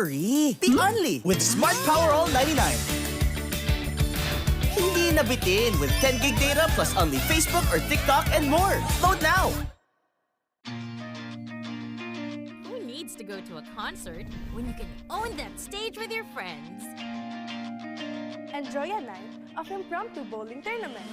worry, be only with Smart Power All 99. Hindi na bitin with 10 gig data plus only Facebook or TikTok and more. Load now! Who needs to go to a concert when you can own that stage with your friends? Enjoy a night of impromptu bowling tournament.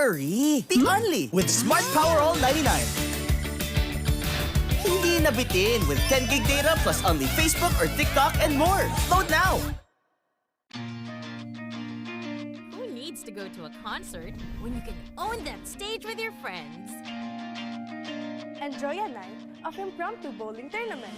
worry, be only with Smart Power All 99. Hindi na bitin with 10 gig data plus only Facebook or TikTok and more. Load now! Who needs to go to a concert when you can own that stage with your friends? Enjoy a night of impromptu bowling tournament.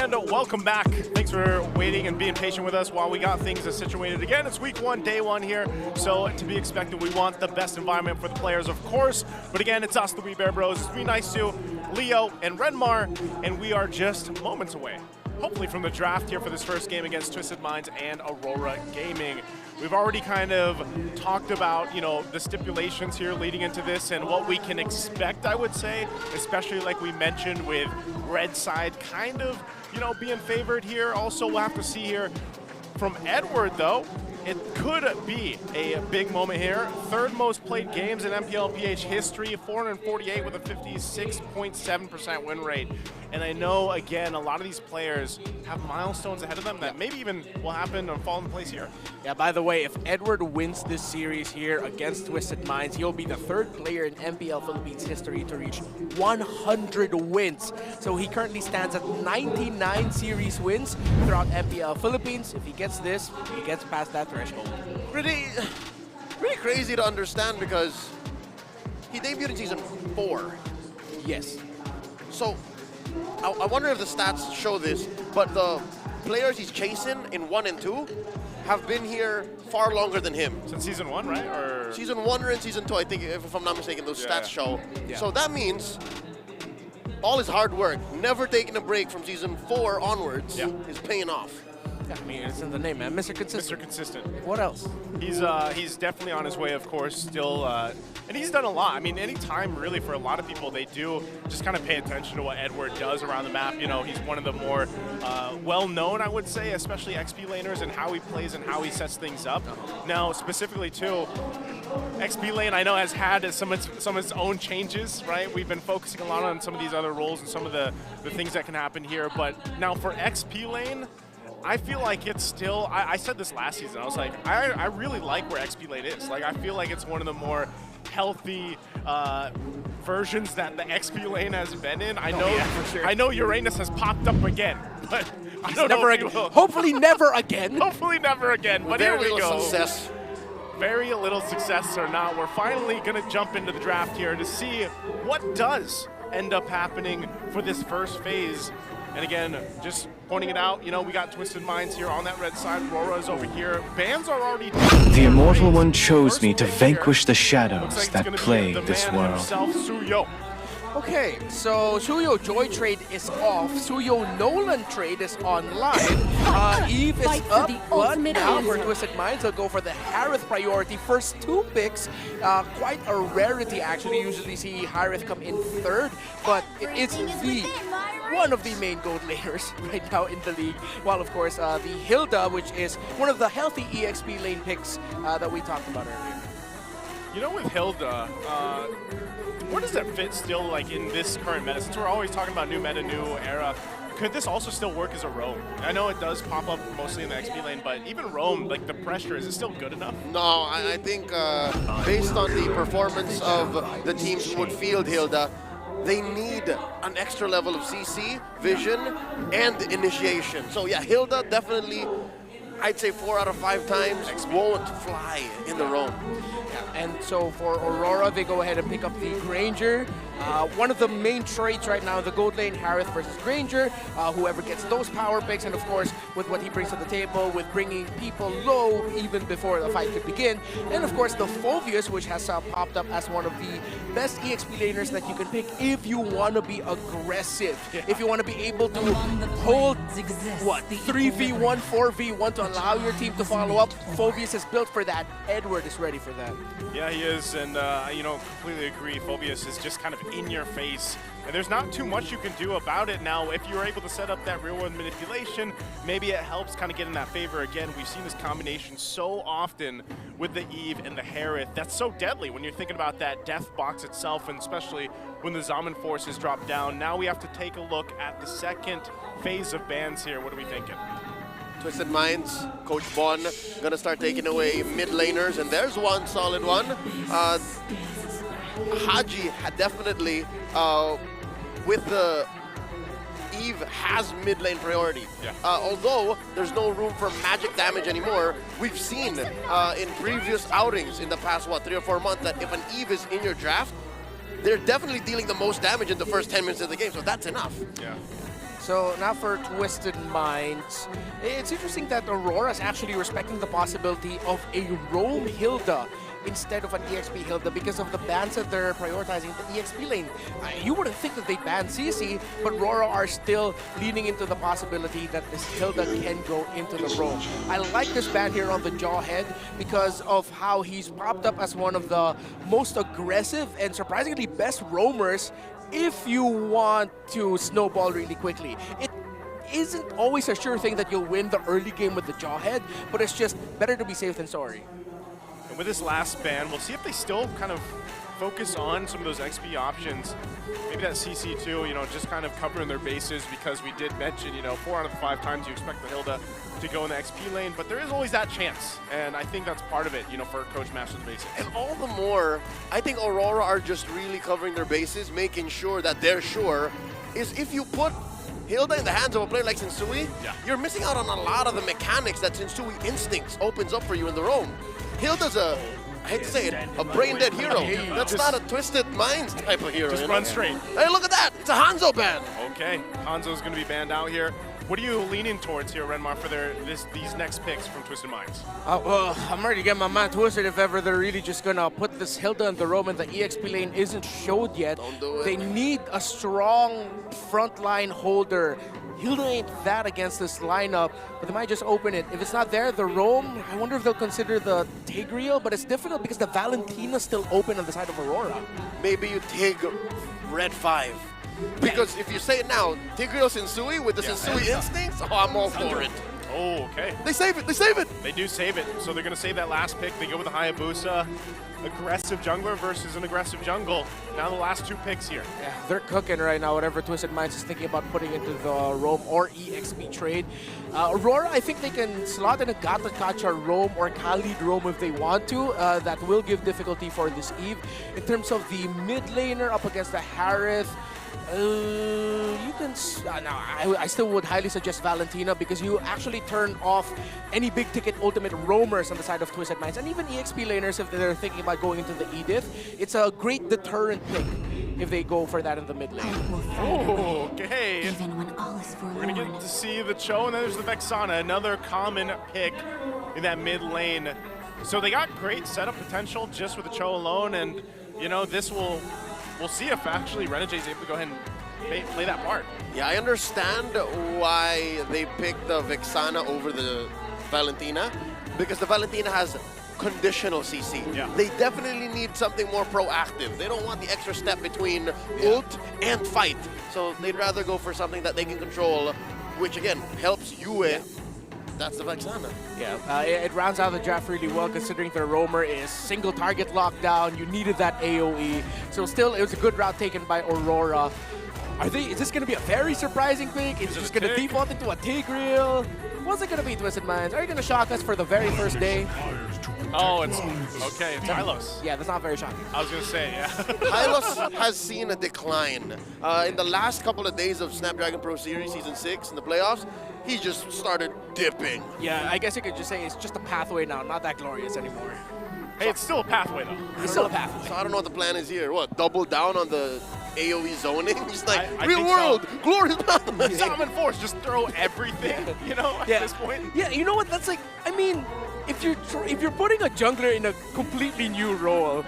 And welcome back. Thanks for waiting and being patient with us while we got things situated. Again, it's week one, day one here, so to be expected, we want the best environment for the players, of course. But again, it's us, the We Bear Bros. It's Be Nice to Leo and Renmar, and we are just moments away, hopefully, from the draft here for this first game against Twisted Minds and Aurora Gaming. We've already kind of talked about, you know, the stipulations here leading into this and what we can expect, I would say, especially like we mentioned with Red Side kind of, you know, being favored here. Also, we'll have to see here from Edward, though. It could be a big moment here. Third most played games in MPL PH history, 448 with a 56.7% win rate. And I know, again, a lot of these players have milestones ahead of them that maybe even will happen or fall into place here. Yeah, by the way, if Edward wins this series here against Twisted Minds, he'll be the third player in MPL Philippines history to reach 100 wins. So he currently stands at 99 series wins throughout MPL Philippines. If he gets this, he gets past that threshold. Pretty crazy to understand because he debuted in Season 4. Yes. So, I wonder if the stats show this, but the players he's chasing in 1 and 2 have been here far longer than him. Since Season 1, right? Or Season 1 or in Season 2, I think, if I'm not mistaken, those stats show. Yeah. So that means all his hard work, never taking a break from Season 4 onwards, is paying off. I mean, it's in the name, man. Mr. Consistent. Mr. Consistent. What else? He's definitely on his way, of course, still, and he's done a lot. I mean, anytime really for a lot of people, they do just kind of pay attention to what Edward does around the map. You know, he's one of the more well-known, I would say, especially XP laners and how he plays and how he sets things up. Now, specifically too, XP lane I know has had some of its own changes, right? We've been focusing a lot on some of these other roles and some of the things that can happen here, but now for XP lane, I feel like it's still, I said this last season, I was like, I really like where XP lane is. Like, I feel like it's one of the more healthy versions that the XP lane has been in. I know, for sure. I know Uranus has popped up again, but I don't know if he will. Hopefully never again. Hopefully never again, but here we go. Success. Very little success or not. We're finally going to jump into the draft here to see what does end up happening for this first phase. And again, just pointing it out, you know, we got Twisted Minds here on that red side. RORA is over here. Bans are already... The Immortal One chose me to vanquish the shadows that plague this world. Himself, Suyo. Okay, so Suyo Joy trade is off. Suyo Nolan trade is online. Eve is up, but now for Twisted Minds, they'll go for the Harith priority. First 2 picks, quite a rarity actually. Usually see Harith come in 3rd, but it is one of the main gold laners right now in the league. While of course the Hilda, which is one of the healthy EXP lane picks that we talked about earlier. You know, with Hilda, where does that fit still, like, in this current meta? Since we're always talking about new meta, new era, could this also still work as a roam? I know it does pop up mostly in the XP lane, but even roam, like, the pressure, is it still good enough? No, I think based on the performance of the teams who would field Hilda, they need an extra level of CC, vision, and initiation. So yeah, Hilda definitely, I'd say 4 out of 5 times won't fly in the roam. And so for Aurora, they go ahead and pick up the Granger. One of the main traits right now, the gold lane, Harith versus Granger. Whoever gets those power picks, and of course, with what he brings to the table, with bringing people low even before the fight could begin. And of course, the Phoveus, which has popped up as one of the best EXP laners that you can pick if you want to be aggressive. Yeah. If you want to be able to hold, what, 3v1, 4v1 to allow your team to follow up. Phoveus is built for that. Edward is ready for that. Yeah, he is, and you know, completely agree. Phoveus is just kind of in your face, and there's not too much you can do about it. Now, if you're able to set up that real-world manipulation, maybe it helps kind of get in that favor again. We've seen this combination so often with the Eve and the Harith. That's so deadly when you're thinking about that death box itself, and especially when the Zaman forces drop down. Now we have to take a look at the second phase of bans here. What are we thinking? Twisted Minds, Coach Bon, gonna start taking away mid laners, and there's one solid one. Haji definitely, with the Eve, has mid lane priority. Yeah. Although there's no room for magic damage anymore, we've seen in previous outings in the past, 3 or 4 months, that if an Eve is in your draft, they're definitely dealing the most damage in the first 10 minutes of the game, so that's enough. Yeah. So now for Twisted Minds, it's interesting that Aurora is actually respecting the possibility of a roam Hilda instead of an EXP Hilda because of the bans that they're prioritizing the EXP lane. You wouldn't think that they ban CC, but RORA are still leaning into the possibility that this Hilda can go into the roam. I like this ban here on the Jawhead because of how he's popped up as one of the most aggressive and surprisingly best roamers if you want to snowball really quickly. It isn't always a sure thing that you'll win the early game with the Jawhead, but it's just better to be safe than sorry. And with this last ban, we'll see if they still kind of focus on some of those XP options. Maybe that CC too, you know, just kind of covering their bases, because we did mention, you know, 4 out of the 5 times you expect the Hilda to go in the XP lane, but there is always that chance, and I think that's part of it, you know, for Coach Master's bases. And all the more, I think Aurora are just really covering their bases, making sure that they're sure, is if you put Hilda in the hands of a player like Sensui, you're missing out on a lot of the mechanics that Sensui Instincts opens up for you in the roam. Hilda's I hate to say it, a brain-dead hero. That's not a Twisted Minds type of hero. Just run straight. Hey, look at that! It's a Hanzo ban! Okay, Hanzo's going to be banned out here. What are you leaning towards here, Renmar, for these next picks from Twisted Minds? Well, I'm ready to get my mind twisted if ever they're really just going to put this Hilda in the roam and the EXP lane isn't showed yet. Don't do it. They need a strong frontline holder Hilda ain't that against this lineup, but they might just open it. If it's not there, the roam, I wonder if they'll consider the Tigreal, but it's difficult because the Valentina's still open on the side of Aurora. Maybe you take Red 5. Because if you say it now, Tigreal Sensui with the Sensui instincts, I'm all for it. Oh, okay. They save it, they save it! They do save it, so they're going to save that last pick. They go with the Hayabusa. Aggressive jungler versus an aggressive jungle. Now the last 2 picks here. Yeah, they're cooking right now, whatever Twisted Minds is thinking about putting into the roam or EXP trade. Aurora, I think they can slot in a Gata Kacha roam or Khalid roam if they want to. That will give difficulty for this Eve. In terms of the mid laner up against the Harith, you can. No, I still would highly suggest Valentina because you actually turn off any big ticket ultimate roamers on the side of Twisted Minds and even EXP laners if they're thinking about going into the Edith. It's a great deterrent pick if they go for that in the mid lane. Oh, okay. We're gonna get to see the Cho, and then there's the Vexana, another common pick in that mid lane. So they got great setup potential just with the Cho alone, and you know this will. We'll see if actually Renegade is able to go ahead and play that part. Yeah, I understand why they picked the Vexana over the Valentina, because the Valentina has conditional CC. Yeah. They definitely need something more proactive. They don't want the extra step between ult and fight. So they'd rather go for something that they can control, which again helps Yue. Yeah. That's the Vexana. Yeah, it rounds out the draft really well considering their roamer is single target lockdown. You needed that AoE. So still, it was a good route taken by Aurora. Is this going to be a very surprising pick? Is it just going to default into a Tigreal? What's it going to be, Twisted Minds? Are you going to shock us for the very first day? Oh, it's okay. It's Hylos. Yeah, that's not very shocking. I was going to say, yeah. Hylos has seen a decline. In the last couple of days of Snapdragon Pro Series Season 6 in the playoffs, he just started dipping. Yeah, I guess you could just say it's just a pathway now, not that glorious anymore. Hey, it's still a pathway, though. It's still a pathway. So I don't know what the plan is here. What, double down on the AoE zoning? Just like, I real world, so. glorious balance. Summon Force, just throw everything, you know, at this point. Yeah, you know what, that's like, I mean, if you're putting a jungler in a completely new role,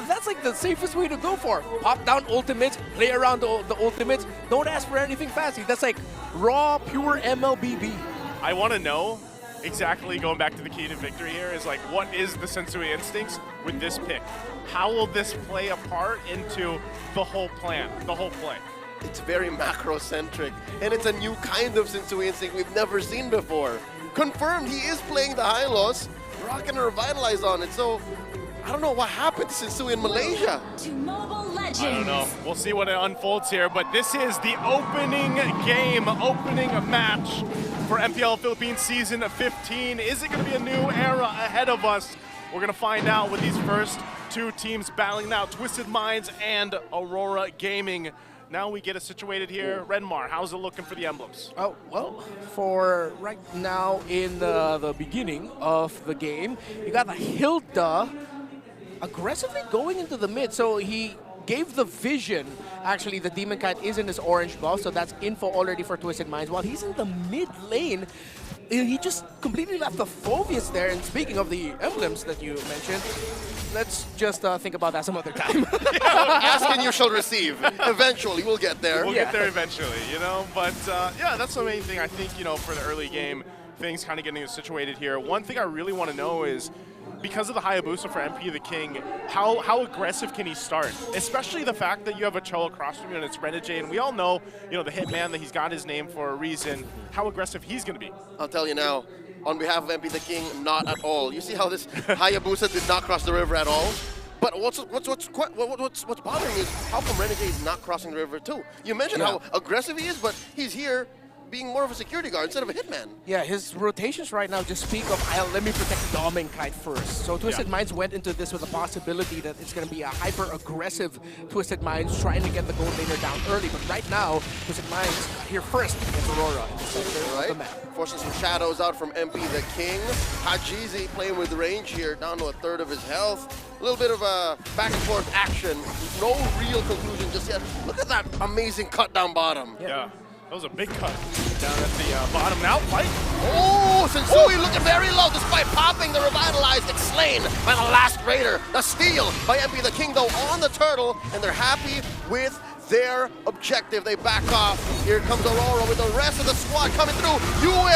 that's like the safest way to go for. Pop down ultimates, play around the ultimates, don't ask for anything fancy. That's like raw, pure MLBB. I want to know exactly, going back to the key to victory here, is like, what is the Sensui instincts with this pick? How will this play a part into the whole plan, the whole play? It's very macro-centric, and it's a new kind of Sensui instinct we've never seen before. Confirmed, he is playing the Hylos, rocking a Revitalize on it, so I don't know what happened to Sensui in Malaysia. I don't know. We'll see what it unfolds here, but this is the opening game, opening match for MPL Philippines Season 15. Is it going to be a new era ahead of us? We're going to find out with these first 2 teams battling out, Twisted Minds and Aurora Gaming. Now we get it situated here. Redmar, how's it looking for the emblems? Oh, well, for right now in the beginning of the game, you got the Hilda aggressively going into the mid. So he gave the vision. Actually, the Demon Kite is in his orange buff, so that's info already for Twisted Minds. While he's in the mid lane, he just completely left the Phobius there. And speaking of the emblems that you mentioned, let's just think about that some other time. Ask and you shall receive. Eventually, we'll get there. We'll get there eventually, you know? But yeah, that's the main thing, I think, you know, for the early game, things kind of getting situated here. One thing I really want to know is, because of the Hayabusa for MP the King, how aggressive can he start? Especially the fact that you have a Cho across from you and it's Renegade, and we all know, you know, the Hitman, that he's got his name for a reason, how aggressive he's going to be. I'll tell you now, on behalf of MP the King, not at all. You see how this Hayabusa did not cross the river at all? But what's bothering me is how come Renegade is not crossing the river too? You mentioned how aggressive he is, but he's here being more of a security guard instead of a hitman. Yeah, his rotations right now just speak of, let me protect Doming Kite first. So Twisted Minds went into this with a possibility that it's going to be a hyper-aggressive Twisted Minds trying to get the gold laner down early. But right now, Twisted Minds here first against Aurora in the center of the map. Forcing some shadows out from MP the King. Hajizi playing with range here, down to a third of his health. A little bit of a back and forth action. No real conclusion just yet. Look at that amazing cut down bottom. Yeah. That was a big cut down at the bottom. Now, fight. Oh, Sensui looking very low despite popping the Revitalize. It's slain by the last Raider. The steal by MP the King, though, on the turtle, and they're happy with their objective. They back off. Here comes Aurora with the rest of the squad coming through. Yue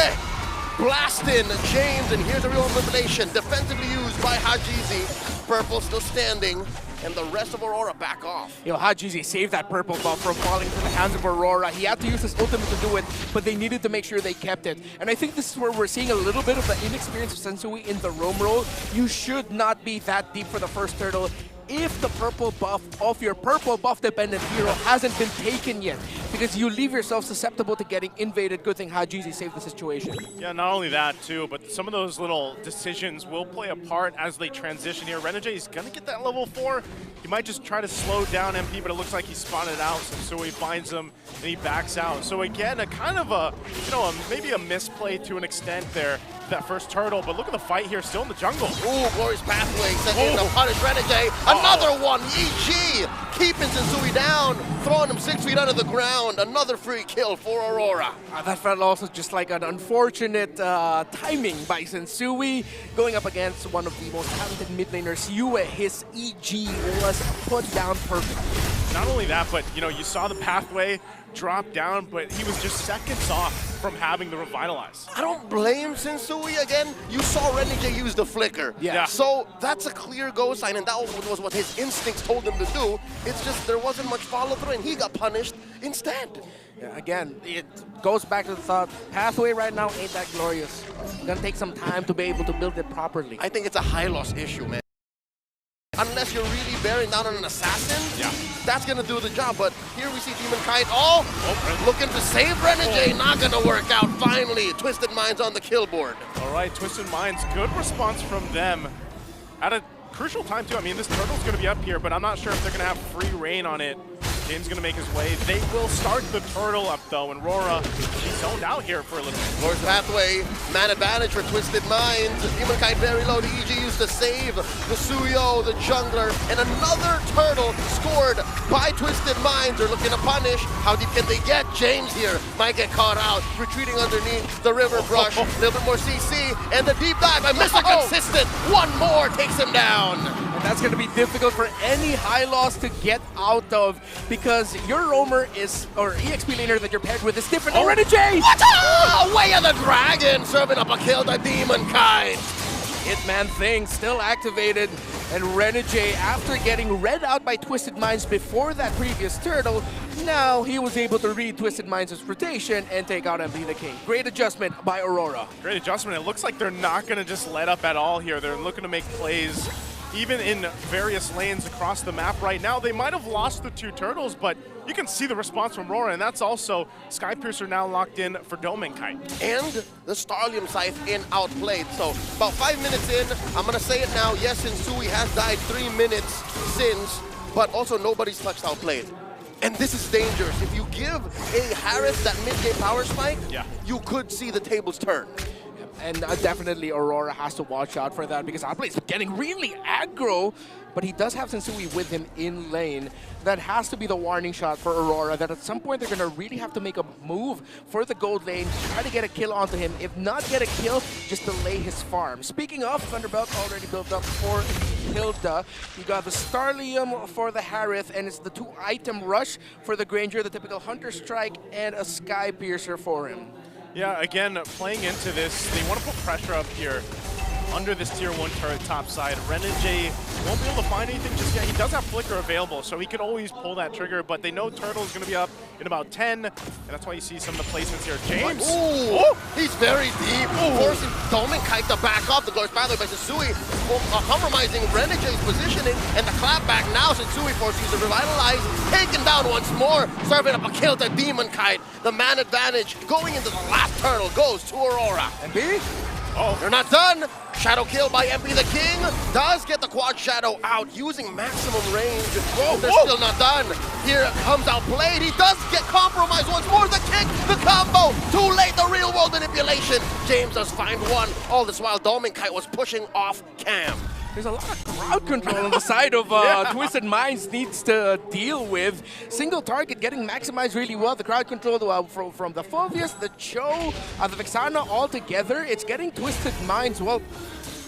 blasting James, and here's a real elimination. Defensively used by Hajizi. Purple still standing, and the rest of Aurora back off. You know, Hajizi saved that purple buff from falling into the hands of Aurora. He had to use his ultimate to do it, but they needed to make sure they kept it. And I think this is where we're seeing a little bit of the inexperience of Sensui in the roam role. You should not be that deep for the first turtle if the purple buff of your purple buff dependent hero hasn't been taken yet, because you leave yourself susceptible to getting invaded. Good thing Hajizi saved the situation. Yeah, not only that too, but some of those little decisions will play a part as they transition here. Renegade is gonna get that level 4. He might just try to slow down MP, but it looks like he spotted out, so he finds him and he backs out. So again, a kind of a, you know, maybe a misplay to an extent there, that first turtle, but look at the fight here, still in the jungle. Ooh, glorious pathway, setting to punish Renegade. Another one, EG, keeping Sensui down, throwing him 6 feet under the ground. Another free kill for Aurora. That felt also just like an unfortunate timing by Sensui, going up against one of the most talented mid laners, Yue. His EG was put down perfect. Not only that, but you know, you saw the pathway drop down, but he was just seconds off from having the revitalize. I don't blame Sensui again. You saw Renegade use the flicker. Yeah. So that's a clear go sign, and that was what his instincts told him to do. It's just there wasn't much follow through, and he got punished instead. Yeah, again, it goes back to the thought, pathway right now ain't that glorious. It's gonna take some time to be able to build it properly. I think it's a high loss issue, man. Unless you're really bearing down on an assassin, that's gonna do the job. But here we see Demon Kite, looking to save Renegade, not gonna work out. Finally, Twisted Minds on the kill board. All right, Twisted Minds, good response from them at a crucial time too. I mean, this turtle's gonna be up here, but I'm not sure if they're gonna have free reign on it. James gonna make his way. They will start the turtle up though, and RORA, she's zoned out here for a little bit. North pathway, man advantage for Twisted Minds. Demon Kite very low. The EG used to save the Suyo, the jungler, and another turtle scored by Twisted Minds. They're looking to punish. How deep can they get? James here might get caught out, retreating underneath the river brush. A little bit more CC, and the deep dive by Mr. Consistent. One more takes him down. And that's going to be difficult for any high loss to get out of, because your roamer is, or EXP laner that you're paired with is different. Already, Jay! What? Oh, Way of the Dragon, serving up a kill to Demon Kite. Hitman thing still activated, and Renegade, after getting read out by Twisted Minds before that previous turtle, now he was able to read Twisted Minds' rotation and take out MP the King. Great adjustment by Aurora. Great adjustment. It looks like they're not going to just let up at all here. They're looking to make plays even in various lanes across the map right now. They might have lost the 2 turtles, but you can see the response from RORA, and that's also Skypiercer now locked in for Domain Kite. And the Starlium Scythe in outplayed. So about 5 minutes in, I'm gonna say it now, yes, Sensui has died 3 minutes since, but also nobody's touched outplayed. And this is dangerous. If you give a Harris that mid-game power spike, you could see the tables turn. And definitely Aurora has to watch out for that, because Outplay is getting really aggro, but he does have Sensui with him in lane. That has to be the warning shot for Aurora, that at some point they're going to really have to make a move for the gold lane, try to get a kill onto him. If not get a kill, just delay his farm. Speaking of, Thunderbelt already built up for Hilda. You got the Starlium for the Harith, and it's the 2-item rush for the Granger, the typical Hunter Strike, and a Sky Piercer for him. Yeah, again, playing into this, they want to put pressure up here under this tier 1 turret top side. Renegade won't be able to find anything just yet. He does have Flicker available, so he could always pull that trigger, but they know Turtle is going to be up in about 10, and that's why you see some of the placements here. James! Ooh, he's very deep, forcing Domain Kite to back off the Glorious Pathway by Sensui, compromising Renegade's positioning, and the clapback now. Sensui forces to revitalize, taken down once more, serving up a kill to Demon Kite. The man advantage going into the last turtle goes to Aurora. And B? They're not done. Shadow kill by MP the King. Does get the quad shadow out using maximum range. They're still not done. Here comes outplayed. He does get compromised once more. The kick, the combo. Too late, the real world manipulation. James does find one. All this while Domain Kite was pushing off Cam. There's a lot of crowd control on the side of Twisted Minds needs to deal with. Single target getting maximized really well. The crowd control from the Fulvius, the Cho, the Vexana all together. It's getting Twisted Minds, well,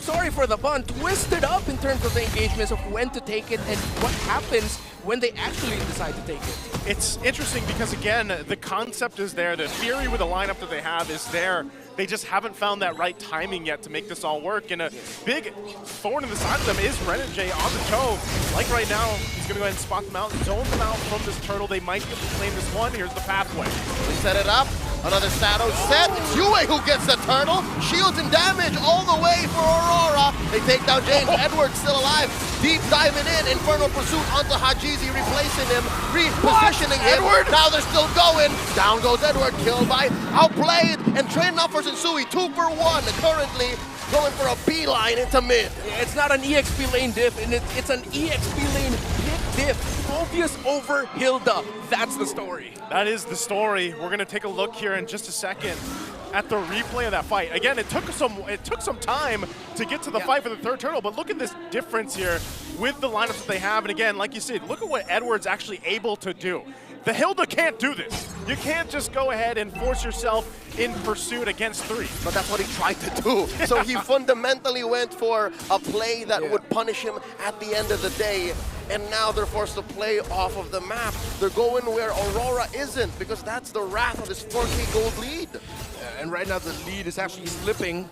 sorry for the pun, twisted up in terms of the engagements of when to take it and what happens when they actually decide to take it. It's interesting because, again, the concept is there. The theory with the lineup that they have is there. They just haven't found that right timing yet to make this all work. And a big thorn in the side of them is Renegade on the toe. Like right now, he's going to go ahead and spot them out, zone them out from this turtle. They might be able to claim this one. Here's the pathway. They set it up. Another shadow set. It's Yue who gets the turtle. Shields and damage all the way for Aurora. They take down James. Edward still alive. Deep diving in. Infernal Pursuit onto Hajizi, replacing him, repositioning him. Edward? Now they're still going. Down goes Edward. Killed by Outplayed. And trading off for Sensui. 2 for 1. Currently going for a beeline into mid. It's not an EXP lane diff, and it's an EXP lane hit diff. Phoveus over Hilda. That's the story. That is the story. We're going to take a look here in just a second at the replay of that fight. Again, it took some time to get to the fight for the third turtle, but look at this difference here with the lineups that they have. And again, like you said, look at what Edward's actually able to do. The Hilda can't do this. You can't just go ahead and force yourself in pursuit against 3. But that's what he tried to do. So he fundamentally went for a play that would punish him at the end of the day. And now they're forced to play off of the map. They're going where Aurora isn't, because that's the wrath of this 4K gold lead. And right now the lead is actually slipping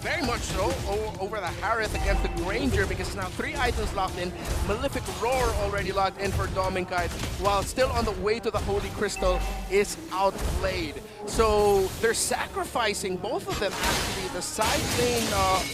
very much so over the Harith against the Granger, because it's now 3 items locked in. Malefic Roar already locked in for Dominkite, while still on the way to the Holy Crystal is outplayed. So they're sacrificing, both of them actually, the side lane,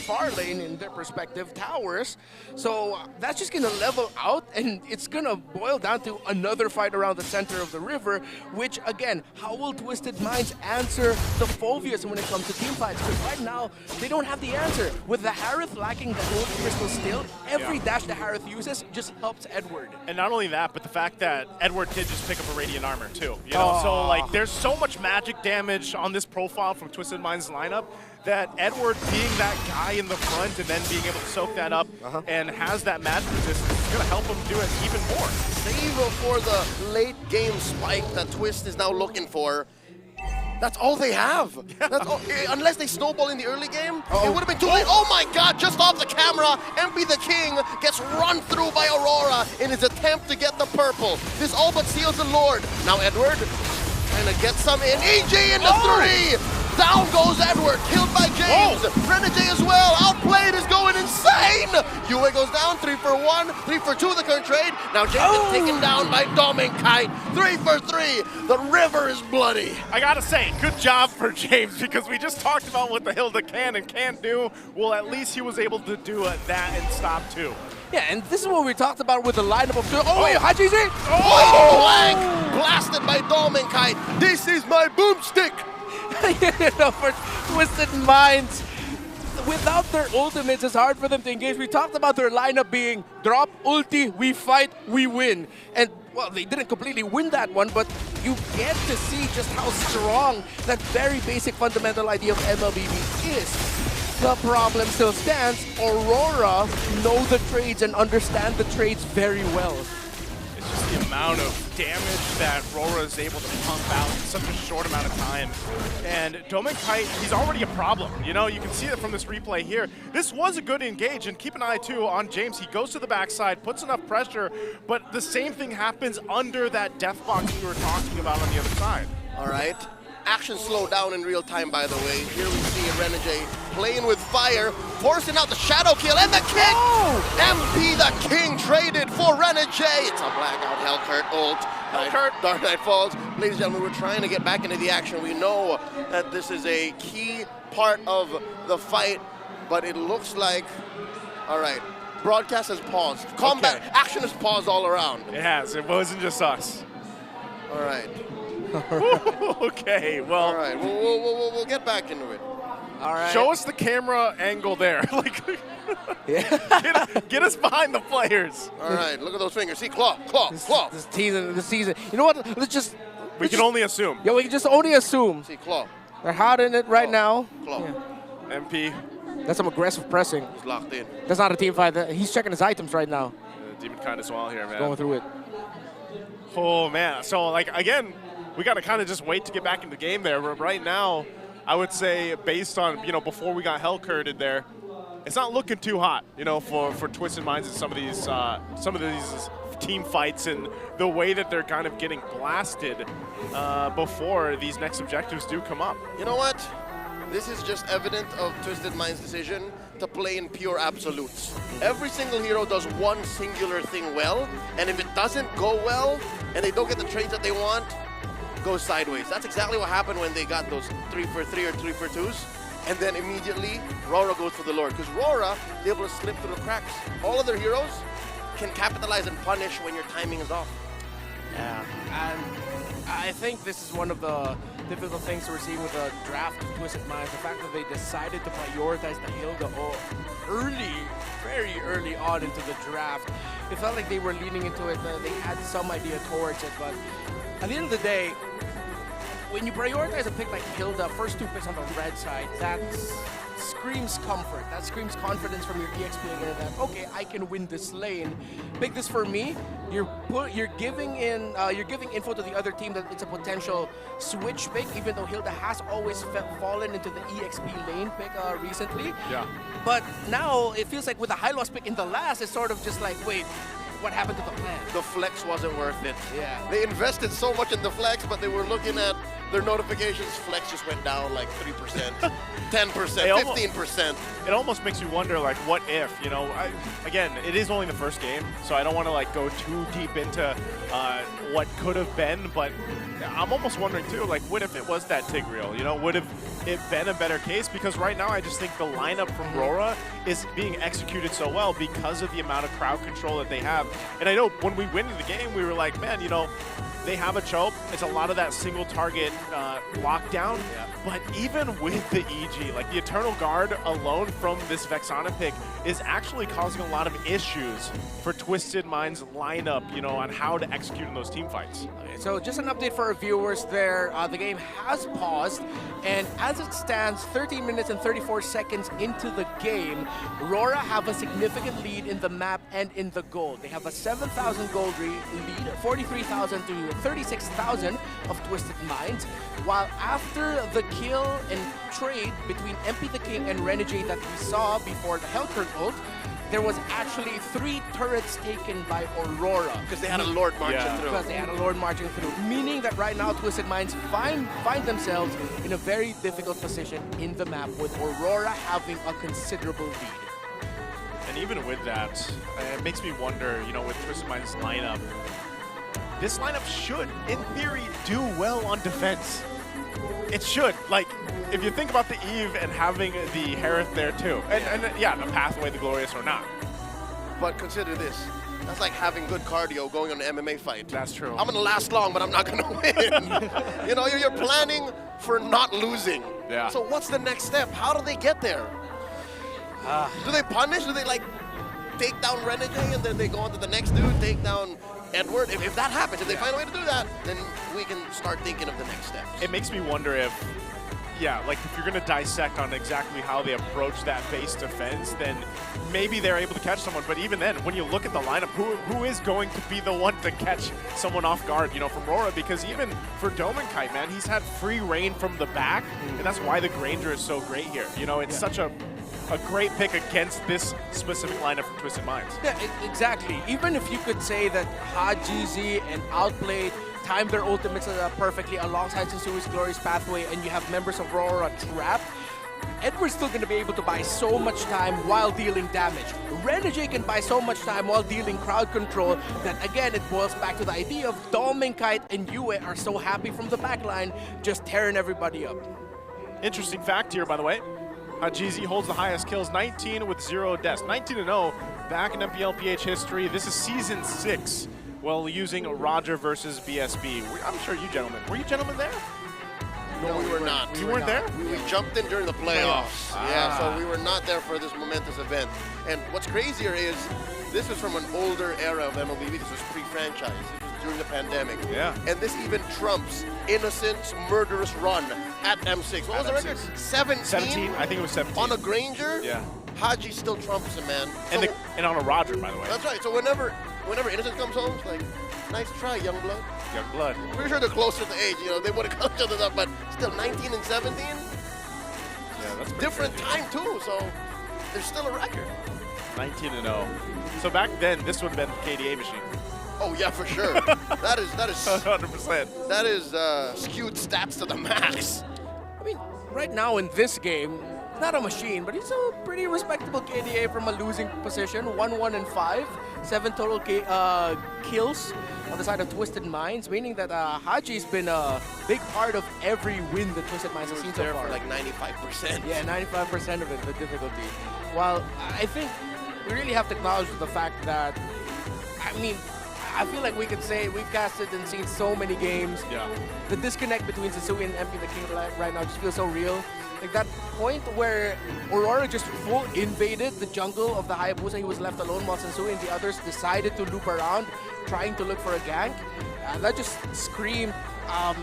far lane in their respective towers. So that's just gonna level out, and it's gonna boil down to another fight around the center of the river, which again, how will Twisted Minds answer the Phoveus when it comes to team fights? Because right now, they don't have the answer. With the Harith lacking the Holy Crystal still, every dash the Harith uses just helps Edward. And not only that, but the fact that Edward did just pick up a Radiant Armor too. You know, so like there's so much magic damage on this profile from Twisted Minds lineup that Edward being that guy in the front and then being able to soak that up and has that magic resistance is going to help him do it even more. Save for the late game spike that Twist is now looking for. That's all they have. That's all, unless they snowball in the early game, it would have been too late. Oh my God, just off the camera, MP the King gets run through by Aurora in his attempt to get the purple. This all but seals the Lord. Now Edward trying to get some in. EG into 3! Down goes Edward, killed by James. Renegade as well, Outplayed is going insane. Yue goes down, 3 for 1, 3 for 2 the current trade. Now James is taken down by Dominkite, 3 for 3. The river is bloody. I gotta say, good job for James, because we just talked about what the Hilda can and can't do. Well, at least he was able to do that and stop too. Yeah, and this is what we talked about with the lineup of two. Oh, wait, Hajizi! Blank! Blasted by Dominkite. This is my boomstick. You know, for Twisted Minds, without their ultimates, it's hard for them to engage. We talked about their lineup being drop, ulti, we fight, we win. And, well, they didn't completely win that one, but you get to see just how strong that very basic fundamental idea of MLBB is. The problem still stands. Aurora know the trades and understand the trades very well. It's just the amount of damage that RORA is able to pump out in such a short amount of time. And Dominkite, he's already a problem. You know, you can see it from this replay here. This was a good engage, and keep an eye too on James. He goes to the backside, puts enough pressure, but the same thing happens under that death box we were talking about on the other side. All right. Action slowed down in real time, by the way. Here we see Renegade playing with fire, forcing out the shadow kill and the kick! MP the King traded for Renegade. It's a blackout Hellcurt ult. Dark Knight falls. Ladies and gentlemen, we're trying to get back into the action. We know that this is a key part of the fight, but it looks like, all right, broadcast has paused. Combat action has paused all around. It has. It wasn't just us. All right. Okay, well. All right, we'll get back into it. All right. Show us the camera angle there. Like, get us behind the players. All right, look at those fingers. See, claw. This season. You know what? We can only assume. Yeah, we can just only assume. See, claw. They're hot in it right now. Claw. Yeah. MP. That's some aggressive pressing. He's locked in. That's not a team fight. He's checking his items right now. Demon kind as well here, man. Going through it. Oh, man. So, like, again, we got to kind of just wait to get back in the game there. But right now, I would say based on, you know, before we got Hellcurted there, it's not looking too hot, you know, for Twisted Minds in some of these team fights and the way that they're kind of getting blasted before these next objectives do come up. You know what? This is just evident of Twisted Mind's decision to play in pure absolutes. Every single hero does one singular thing well, and if it doesn't go well, and they don't get the trades that they want, goes sideways. That's exactly what happened when they got those 3-for-3 or 3-for-2s, and then immediately RORA goes for the Lord, because RORA is able to slip through the cracks. All other heroes can capitalize and punish when your timing is off. Yeah, and I think this is one of the difficult things we're seeing with the draft of Twisted Minds, the fact that they decided to prioritize the Hilda very early on into the draft. It felt like they were leaning into it, they had some idea towards it, but at the end of the day, when you prioritize a pick like Hilda, first 2 picks on the red side, that screams comfort. That screams confidence from your EX player that, okay, I can win this lane. Pick this for me. You're giving info to the other team that it's a potential switch pick, even though Hilda has always fallen into the EXP lane pick recently. Yeah. But now it feels like with the high loss pick in the last, it's sort of just like, wait, what happened to the plan? The flex wasn't worth it. Yeah. They invested so much in the flex, but they were looking at their notifications. Flex just went down like 3%, 10%, 15%. It almost makes you wonder, like, what if, you know, again, it is only the first game, so I don't want to, like, go too deep into what could have been, but I'm almost wondering, too, like, what if it was that Tigreal, you know, would have it been a better case? Because right now I just think the lineup from RORA is being executed so well because of the amount of crowd control that they have. And I know when we went into the game, we were like, man, you know, they have a choke. It's a lot of that single target lockdown. Yeah. But even with the EG, like the Eternal Guard alone from this Vexana pick is actually causing a lot of issues for Twisted Minds lineup, you know, on how to execute in those team fights. Okay, so just an update for our viewers there. The game has paused, and as it stands, 13 minutes and 34 seconds into the game, RORA have a significant lead in the map and in the gold. They have a 7,000 gold lead, 43,000 to 36,000 of Twisted Minds, while after the kill and trade between MP the King and Renegade that we saw before the Hellcurd ult, there was actually 3 turrets taken by Aurora. Because they had a Lord marching through. Because they had a Lord marching through. Meaning that right now Twisted Minds find themselves in a very difficult position in the map with Aurora having a considerable lead. And even with that, it makes me wonder, you know, with Twisted Minds' lineup, this lineup should, in theory, do well on defense. It should. Like, if you think about the Eve and having the Hereth there too, and yeah, the Pathway, the Glorious or not. But consider this. That's like having good cardio going on an MMA fight. That's true. I'm gonna last long, but I'm not gonna win. You know, you're planning for not losing. Yeah. So what's the next step? How do they get there? Do they punish? Do they like take down Renegade and then they go on to the next dude, take down Edward? If that happens, if they find a way to do that, then we can start thinking of the next steps. It makes me wonder if, yeah, like if you're going to dissect on exactly how they approach that base defense, then maybe they're able to catch someone. But even then, when you look at the lineup, who is going to be the one to catch someone off guard, you know, from RORA? Because even for Domenkite, man, he's had free reign from the back, and that's why the Granger is so great here. You know, it's such a great pick against this specific lineup from Twisted Minds. Yeah, exactly. Even if you could say that HaGZ and Outplayed timed their ultimates perfectly alongside Sensui's Glorious Pathway, and you have members of RORA trapped, Edward's still going to be able to buy so much time while dealing damage. Renegade can buy so much time while dealing crowd control that, again, it boils back to the idea of Domenkite and Yue are so happy from the backline, just tearing everybody up. Interesting fact here, by the way. HaGZ holds the highest kills, 19 with 0 deaths. 19-0 back in MPL PH history. This is Season 6, while using Roger versus BSB. I'm sure you gentlemen, were you gentlemen there? No, we were not. You weren't there? We jumped in during the playoffs. Yeah, so we were not there for this momentous event. And what's crazier is, this was from an older era of MLBB. This was pre-franchise. This was during the pandemic. Yeah. And this even trumps Innocent's murderous run at M6. What was the record? 17? 17, I think it was 17. On a Granger? Yeah. Haji still trumps him, man. And on a Roger, by the way. That's right. So whenever Innocent comes home, it's like, nice try, young blood. Young blood. Pretty sure they're closer to age. You know, they would have cut each other up, but still 19 and 17. Yeah, that's different crazy. time too. So there's still a record. 19-0. So back then, this would have been KDA machine. Oh yeah, for sure. that is 100%. That is skewed stats to the max. I mean, right now in this game, not a machine, but he's a pretty respectable KDA from a losing position. 1-1-5, 7 total kills on the side of Twisted Minds, meaning that Haji's been a big part of every win that Twisted Minds has seen so far. For like 95%. Yeah, 95% of it, the difficulty. While I think we really have to acknowledge the fact that, I mean, I feel like we could say we've casted and seen so many games. Yeah. The disconnect between Sensui and MP the King right now just feels so real. Like that point where Aurora just full invaded the jungle of the Hayabusa. He was left alone while Sensui and the others decided to loop around, trying to look for a gank. That just screamed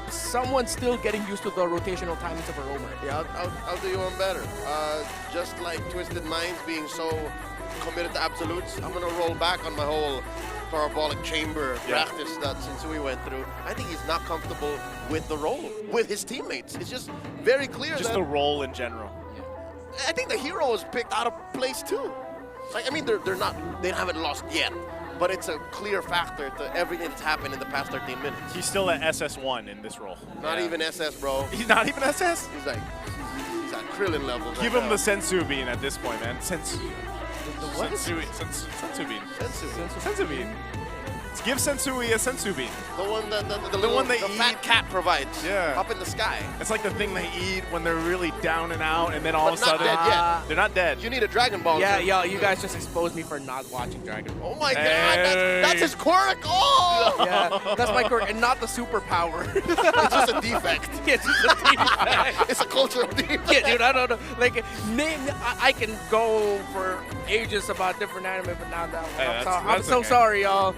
someone still getting used to the rotational timings of a roamer. Yeah, I'll do you one better. Just like Twisted Minds being so committed to absolutes, I'm gonna roll back on my whole parabolic chamber practice that Sensui went through. I think he's not comfortable with the role, with his teammates. It's just very clear Just that the role in general. I think the hero is picked out of place too. Like, I mean, they haven't lost yet, but it's a clear factor to everything that's happened in the past 13 minutes. He's still at SS1 in this role. Not even SS, bro. He's not even SS? He's at Krillin levels. Give him the Sensu bean at this point, man. Sensu. The what? Sensu bean. Sensu bean. Give Sensui a Sensu bean. The one that the fat cat provides. Yeah. Up in the sky. It's like the thing they eat when they're really down and out, and then all of a sudden dead yet. they're not dead. You need a Dragon Ball. Yeah, yo, you guys just exposed me for not watching Dragon Ball. Oh my god, that's his quirk. Oh! Yeah, that's my quirk, and not the superpower. It's just a defect. It's just a defect. It's a cultural defect. Yeah, dude, I don't know. Like, I can go for ages about different anime, but not that one. I'm so sorry, y'all.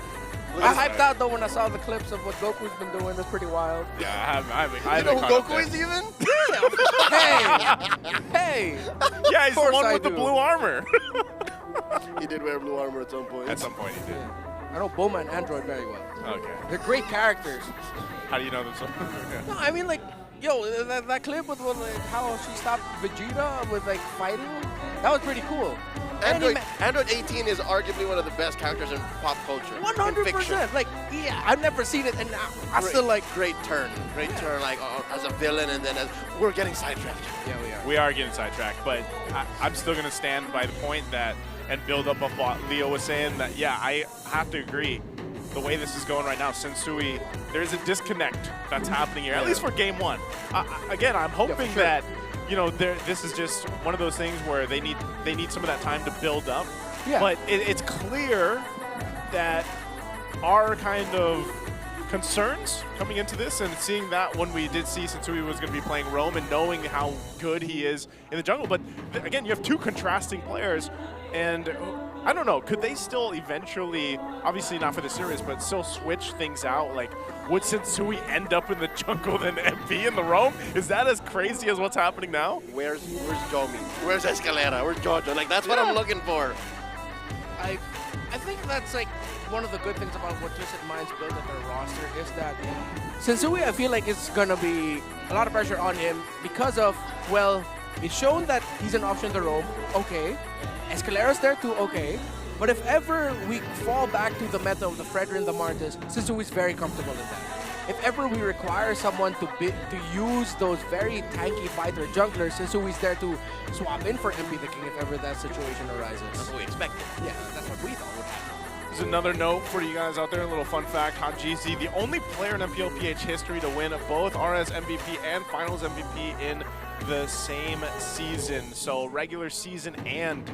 I hyped out though when I saw the clips of what Goku's been doing. That's pretty wild. Yeah, I you know who Goku is even? Hey! Yeah, he's the one with the blue armor. He did wear blue armor at some point. At some point he did. I know Bulma and Android very well. Okay. They're great characters. How do you know them so? No, I mean, like, yo, that clip with like, how she stopped Vegeta with like fighting, that was pretty cool. Android 18 is arguably one of the best characters in pop culture. 100%. Like, yeah, I've never seen it, and I still like. Great turn, like as a villain, and then we're getting sidetracked. Yeah, we are. We are getting sidetracked, but I'm still gonna stand by the point that and build up of what Leo was saying. That yeah, I have to agree. The way this is going right now, Sensui, there's a disconnect that's happening here, at least for game one. Again, I'm hoping that. You know, this is just one of those things where they need some of that time to build up. Yeah. But it's clear that our kind of concerns coming into this and seeing that when we did see Sensui was going to be playing Rome and knowing how good he is in the jungle. But again, you have two contrasting players, and I don't know, could they still eventually, obviously not for the series, but still switch things out? Like, would Sensui end up in the jungle than MP in the Rome? Is that as crazy as what's happening now? Where's Jomi? Where's Escalera? Where's Jojo? Like, that's what I'm looking for. I think that's like one of the good things about what Twisted Minds built at their roster is that Sensui, I feel like it's gonna be a lot of pressure on him because of, well, it's shown that he's an option to roam, okay. Escalera's there too, okay. But if ever we fall back to the meta of the Fredrin and the Martis, Sensui's very comfortable in that. If ever we require someone to use those very tanky fighter junglers, Sensui's there to swap in for MP the King if ever that situation arises. That's what we expected. Yeah, that's what we thought would happen. There's another note for you guys out there, a little fun fact. Hajizi, the only player in MPL PH history to win both RS MVP and Finals MVP in the same season. So regular season and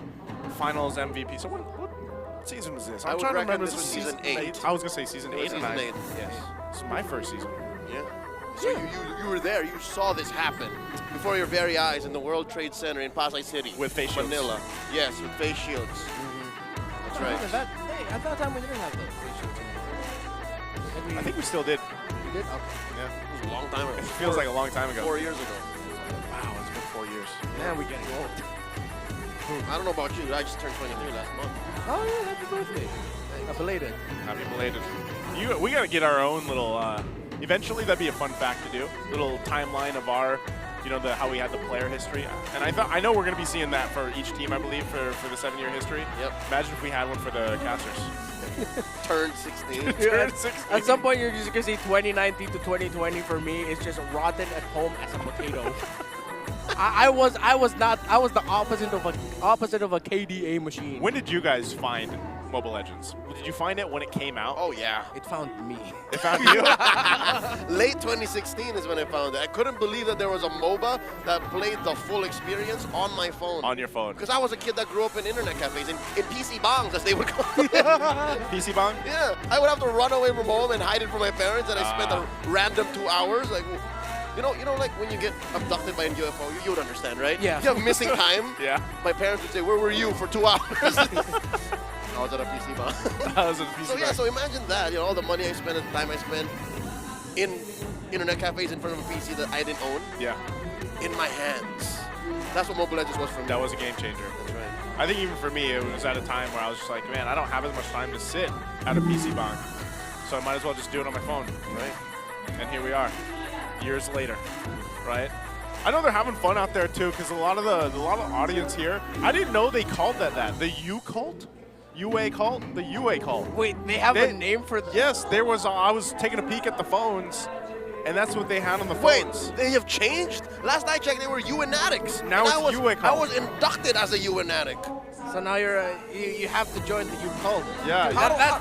Finals MVP. So what season was this? I'm trying to remember. This was season 8. I was going to say season 8. Season 8. Yes. It's my first season. Yeah. So you were there. You saw this happen before your very eyes in the World Trade Center in Pasay City. With face shields. Manila. Yes, with face shields. That's right. At that time we didn't have the face shields. I think we still did. We did? Okay. Yeah. It was a long time ago. It feels like a long time ago. 4 years ago. Wow, it's been 4 years. Man, we're getting old. I don't know about you. I just turned 23 last month. Oh yeah, happy birthday. Belated. Happy belated. We gotta get our own little. Eventually, that'd be a fun fact to do. Little timeline of our you know, how we had the player history. And I know we're going to be seeing that for each team, I believe, for the 7-year history. Yep. Imagine if we had one for the casters. Turned 16. Turned 16. At some point, you're just going to see 2019 to 2020 for me is just rotten at home as a potato. I was the opposite of a KDA machine. When did you guys find Mobile Legends? Did you find it when it came out? Oh yeah, it found me. It found you. Late 2016 is when I found it. I couldn't believe that there was a MOBA that played the full experience on my phone. On your phone. Because I was a kid that grew up in internet cafes, in PC bongs, as they would call it. PC bong? Yeah, I would have to run away from home and hide it from my parents, and I spent a random 2 hours like. You know, like when you get abducted by a UFO, you would understand, right? Yeah. You have missing time. Yeah. My parents would say, "Where were you for 2 hours?" I was at a PC bar. I was at a PC So yeah, so imagine that. You know, all the money I spent and the time I spent in internet cafes in front of a PC that I didn't own. Yeah. In my hands. That's what Mobile Legends was for me. That was a game changer. That's right. I think even for me, it was at a time where I was just like, man, I don't have as much time to sit at a PC bong, so I might as well just do it on my phone. Right. And here we are. Years later, right? I know they're having fun out there too, because a lot of audience here. I didn't know they called that. The U cult, UA cult, the UA cult. Wait, they have a name for that? Yes, there was. I was taking a peek at the phones, and that's what they had on the phones. Wait, they have changed? Last I checked, they were UNatics. Now it's UA cult. I was inducted as a UNatic. So now you have to join the U cult. Yeah.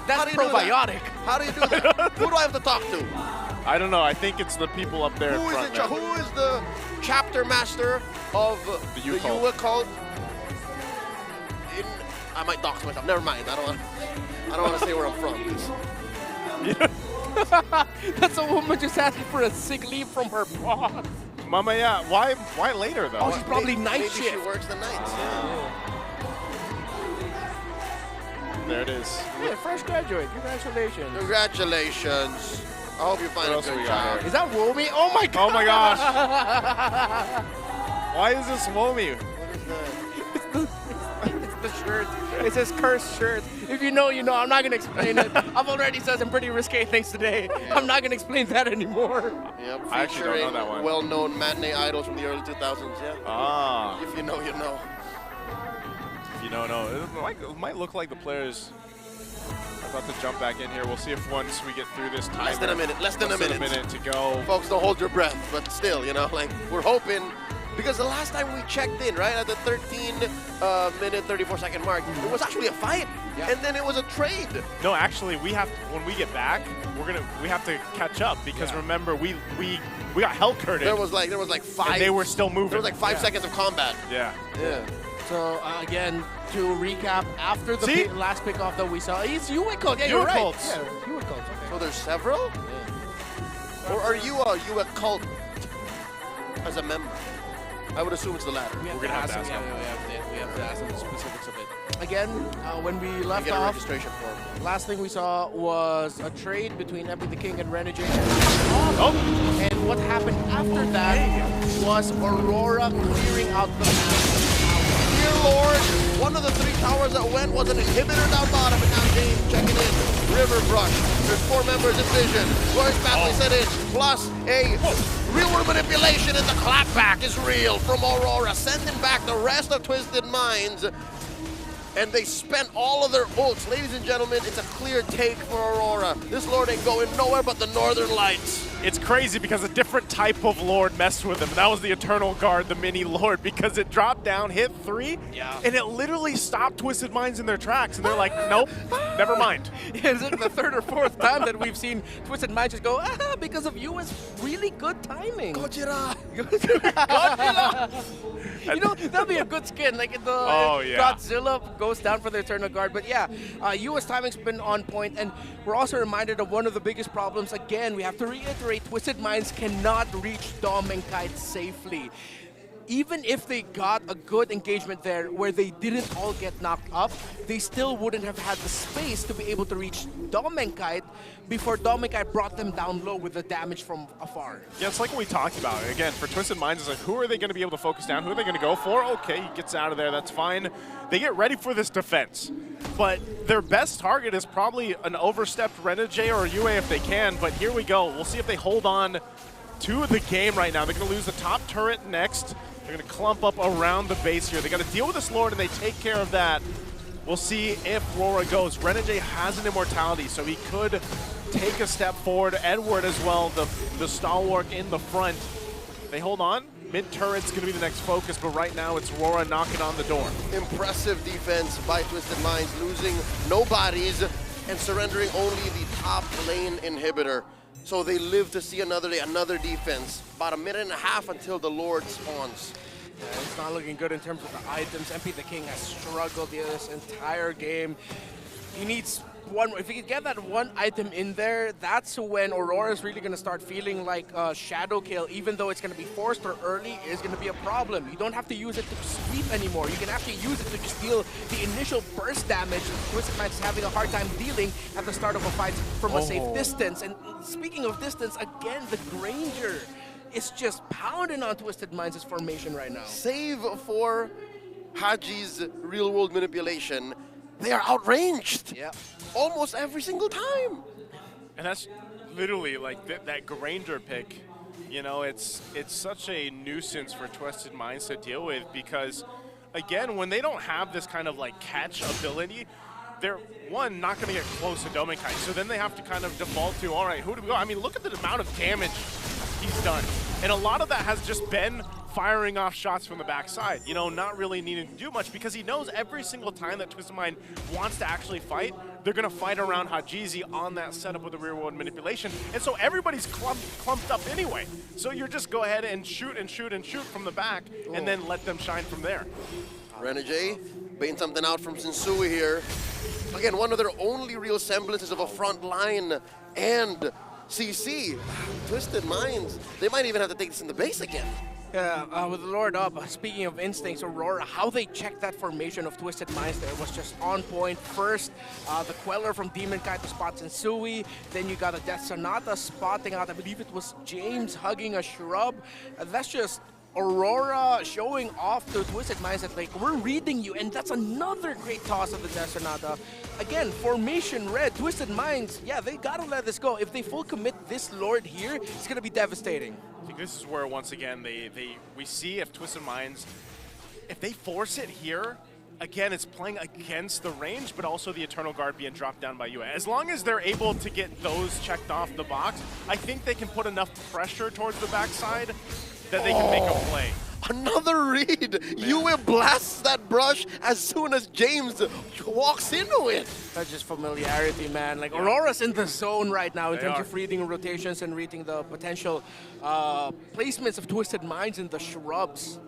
That's probiotic. How do you do that? Who do I have to talk to? I don't know. I think it's the people up there. Who is the chapter master of the U cult? I might dox myself. Never mind. I don't want to say where I'm from. That's a woman just asking for a sick leave from her boss. Mama, yeah. Why later though? Oh, she's probably night shift. Maybe she works the nights. Yeah. There it is. Yeah, fresh graduate. Congratulations. Congratulations. I hope you find a good job. Is that Womi? Oh my god! Oh my gosh! Why is this Womi? It's the shirt. It says cursed shirt. If you know, you know. I'm not gonna explain it. I've already said some pretty risque things today. Yeah. I'm not gonna explain that anymore. Yep, I actually don't know that one. Well-known matinee idols from the early 2000s. Yeah. Ah. If you know, you know. If you don't know, it might look like the players are about to jump back in here. We'll see if once we get through this time. Less than a minute. Less than a minute to go. Folks, don't hold your breath, but still, you know, like we're hoping. Because the last time we checked in, right, at the 13-minute, 34-second mark, it was actually a fight, and then it was a trade. No, actually, we have to, when we get back, we have to catch up because remember we got hell curted. There was like 5. And they were still moving. There was like 5 seconds of combat. Yeah. Yeah. So again, to recap, after the last pickoff that we saw, it's UA cult. Yeah, you're right. Yeah, UA cult. Okay. So there's several. Yeah. Or are you a UA cult as a member? I would assume it's the latter. We're gonna have to ask them. We have to ask them the specifics of it. Again, when we left get a off, registration form. Last thing we saw was a trade between Epic the King and Renegade. And what happened after that was Aurora clearing out the map. Dear Lord, one of the 3 towers that went was an inhibitor down bottom, and now James checking in. River Brush. There's 4 members in vision. Royce Batley set in, plus a real-world manipulation, and the clapback is real from Aurora, sending back the rest of Twisted Minds. And they spent all of their ults. Ladies and gentlemen, it's a clear take for Aurora. This Lord ain't going nowhere but the Northern Lights. It's crazy because a different type of Lord messed with him. That was the Eternal Guard, the mini Lord, because it dropped down, hit 3, and it literally stopped Twisted Minds in their tracks. And they're like, nope, never mind. Is it the 3rd or 4th time that we've seen Twisted Minds just go, because of you, it's really good timing. Gojira! Gojira! You know, that'd be a good skin, like in the Godzilla goes down for the Eternal Guard. But yeah, US timing's been on point, and we're also reminded of one of the biggest problems. Again, we have to reiterate, Twisted Minds cannot reach Dom and Kite safely. Even if they got a good engagement there where they didn't all get knocked up, they still wouldn't have had the space to be able to reach Dom and Kite before Dom and Kite brought them down low with the damage from afar. Yeah, it's like what we talked about. Again, for Twisted Minds, it's like, who are they going to be able to focus down? Who are they going to go for? Okay, he gets out of there. That's fine. They get ready for this defense. But their best target is probably an overstepped Renegade or UA if they can. But here we go. We'll see if they hold on to the game right now. They're going to lose the top turret next. They're going to clump up around the base here. They got to deal with this Lord, and they take care of that. We'll see if RORA goes. Renegade has an immortality, so he could take a step forward. Edward as well, the stalwart in the front. They hold on. Mid-turret's going to be the next focus, but right now it's RORA knocking on the door. Impressive defense by Twisted Minds, losing no bodies and surrendering only the top lane inhibitor. So they live to see another day, another defense. About a minute and a half until the Lord spawns. Yeah, it's not looking good in terms of the items. MP the King has struggled this entire game. He needs one. If he can get that one item in there, that's when Aurora is really going to start feeling like shadow kill. Even though it's going to be forced or early, is going to be a problem. You don't have to use it to sweep anymore. You can actually use it to just deal the initial burst damage Twisted Minds is having a hard time dealing at the start of a fight from a safe distance. And speaking of distance, again, the Granger is just pounding on Twisted Minds' formation right now. Save for Haji's real-world manipulation, they are outranged. Yeah. Almost every single time. And that's literally like that Granger pick. You know, it's such a nuisance for Twisted Minds to deal with because, again, when they don't have this kind of like catch ability, they're, one, not going to get close to Dominkai. So then they have to kind of default to, all right, who do we go? I mean, look at the amount of damage he's done. And a lot of that has just been firing off shots from the backside, you know, not really needing to do much because he knows every single time that Twisted Mind wants to actually fight, they're going to fight around Hajizi on that setup with the rear world manipulation. And so everybody's clumped up anyway. So you just go ahead and shoot and shoot and shoot from the back and then let them shine from there. Renegade baiting something out from Sensui here. Again, one of their only real semblances of a front line and CC. Twisted Minds, they might even have to take this in the base again. Yeah, with the Lord up, speaking of instincts, Aurora, how they checked that formation of Twisted Minds there was just on point. First, the Queller from Demon Kai to spot Sensui. Then you got a Death Sonata spotting out, I believe it was James hugging a shrub. That's just Aurora showing off to Twisted Minds that, like, we're reading you, and that's another great toss of the Death Sonata. Again, formation red, Twisted Minds, yeah, they gotta let this go. If they full commit this Lord here, it's gonna be devastating. I think this is where, once again, we see if Twisted Minds, if they force it here, again, it's playing against the range, but also the Eternal Guard being dropped down by UA. As long as they're able to get those checked off the box, I think they can put enough pressure towards the backside that they can make a play. Another read. UA blasts that brush as soon as James walks into it. That's just familiarity, man. Like, Aurora's in the zone right now in terms of reading rotations and reading the potential placements of Twisted Minds in the shrubs.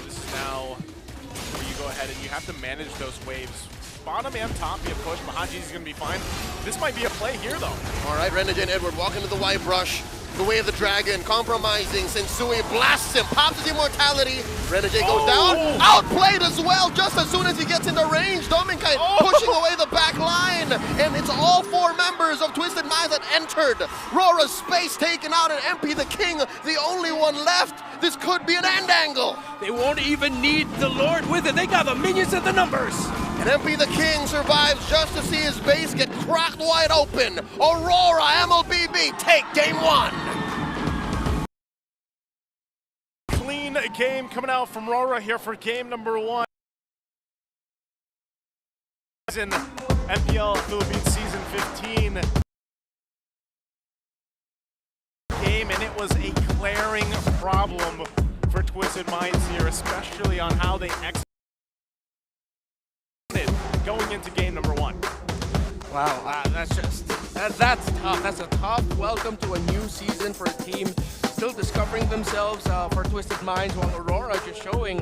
This is now where you go ahead and you have to manage those waves. Bottom and top, you push. Mahaji's going to be fine. This might be a play here, though. All right, Renegade and Edward walk into the white brush. The way of the dragon, compromising. Sensui blasts him, pops his immortality. Renegade goes down. Outplayed as well, just as soon as he gets into range. Dominkai pushing away the back line. And it's all four members of Twisted Minds that entered. RORA's space taken out, and MP the King, the only one left. This could be an end angle. They won't even need the Lord with it. They got the minions and the numbers. And MP the King survives just to see his base get cracked wide open. Aurora, MLBB, take game one. Clean game coming out from RORA here for game number one. In MPL Philippines Season 15 game, and it was a glaring problem for Twisted Minds here, especially on how they executed going into game number one. Wow, that's tough. That's a tough welcome to a new season for a team still discovering themselves for Twisted Minds, while Aurora just showing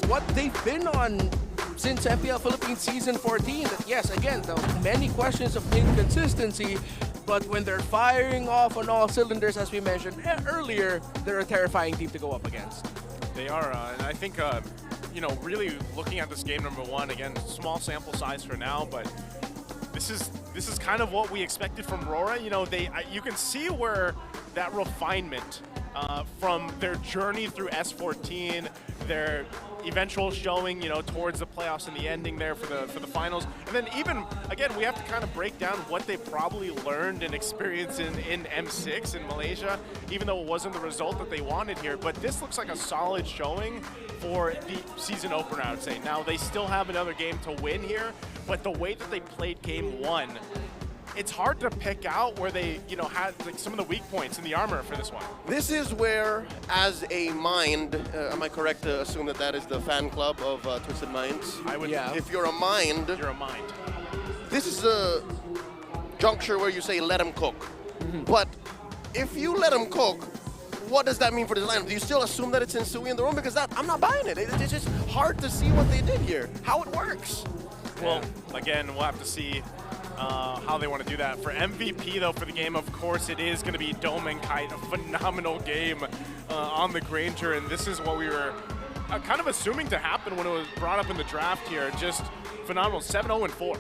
what they've been on since MPL Philippines Season 14. That, yes, again, the many questions of inconsistency, but when they're firing off on all cylinders, as we mentioned earlier, they're a terrifying team to go up against. They are, and I think, you know, really looking at this game number one, again, small sample size for now, but this is kind of what we expected from RORA. You know, you can see where that refinement from their journey through S14, their eventual showing, towards the playoffs and the ending there for the finals. And then even, again, we have to kind of break down what they probably learned and experienced in M6 in Malaysia, even though it wasn't the result that they wanted here. But this looks like a solid showing for the season opener, I would say. Now, they still have another game to win here, but the way that they played game one, it's hard to pick out where they, had like some of the weak points in the armor for this one. This is where, as a mind, am I correct to assume that that is the fan club of Twisted Minds? I would. Yeah. If you're a mind, you're a mind. This is a juncture where you say let them cook. But if you let them cook, what does that mean for this lineup? Do you still assume that it's Insui in the room? Because I'm not buying it. It's just hard to see what they did here, how it works. Well, again, we'll have to see how they want to do that. For MVP, though, for the game, of course, it is going to be Dome and Kite, a phenomenal game on the Granger, and this is what we were kind of assuming to happen when it was brought up in the draft here. Just phenomenal, 7-0-4.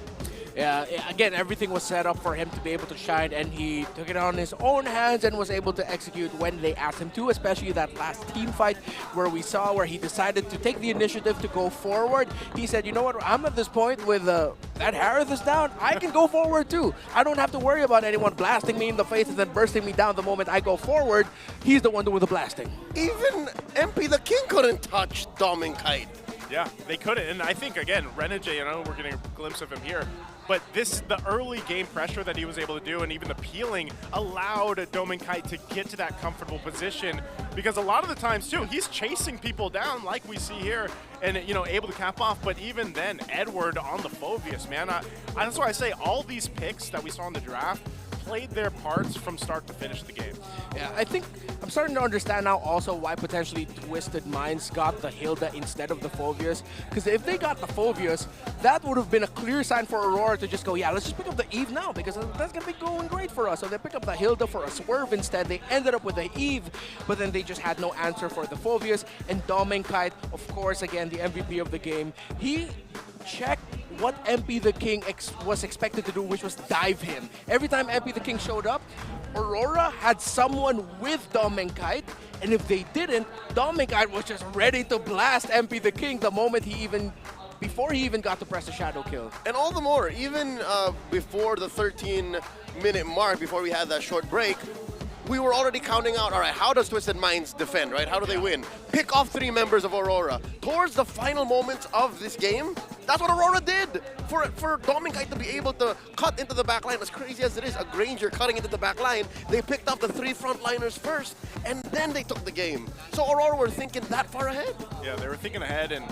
Yeah, again, everything was set up for him to be able to shine, and he took it on his own hands and was able to execute when they asked him to, especially that last team fight where we saw where he decided to take the initiative to go forward. He said, you know what, I'm at this point with that Harith is down, I can go forward too. I don't have to worry about anyone blasting me in the face and then bursting me down the moment I go forward. He's the one doing the blasting. Even MP the King couldn't touch Dom and Kite. Yeah, they couldn't, and I think, again, Renegade, I know we're getting a glimpse of him here, but the early game pressure that he was able to do and even the peeling allowed Dome Kite to get to that comfortable position, because a lot of the times, too, he's chasing people down like we see here and, able to cap off, but even then, Edward on the Phobius, man, that's why I say all these picks that we saw in the draft played their parts from start to finish of the game. Yeah, I think I'm starting to understand now also why potentially Twisted Minds got the Hilda instead of the Phobius. Because if they got the Phobius, that would have been a clear sign for Aurora to just go, yeah, let's just pick up the Eve now because that's going to be going great for us. So they pick up the Hilda for a swerve instead. They ended up with the Eve, but then they just had no answer for the Phobius. And Dom and Kite, of course, again, the MVP of the game, he checked what MP the King was expected to do, which was dive him. Every time MP the King showed up, Aurora had someone with Dom and Kite, and if they didn't, Dom and Kite was just ready to blast MP the King the moment before he even got to press the shadow kill. And all the more, even before the 13-minute mark, before we had that short break, we were already counting out, all right, how does Twisted Minds defend, right? How do they win? Pick off 3 members of Aurora. Towards the final moments of this game, that's what Aurora did. For Dom and Kite to be able to cut into the back line, as crazy as it is, a Granger cutting into the back line, they picked off the 3 frontliners first, and then they took the game. So Aurora were thinking that far ahead. Yeah, they were thinking ahead, and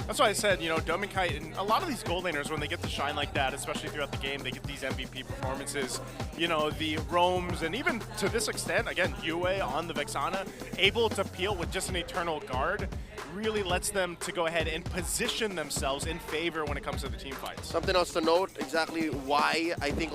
that's why I said, Dome and Kite, and a lot of these gold laners, when they get to shine like that, especially throughout the game, they get these MVP performances, the roams, and even to this extent, again, Yue on the Vexana, able to peel with just an Eternal Guard, really lets them to go ahead and position themselves in favor when it comes to the team fights. Something else to note, exactly why I think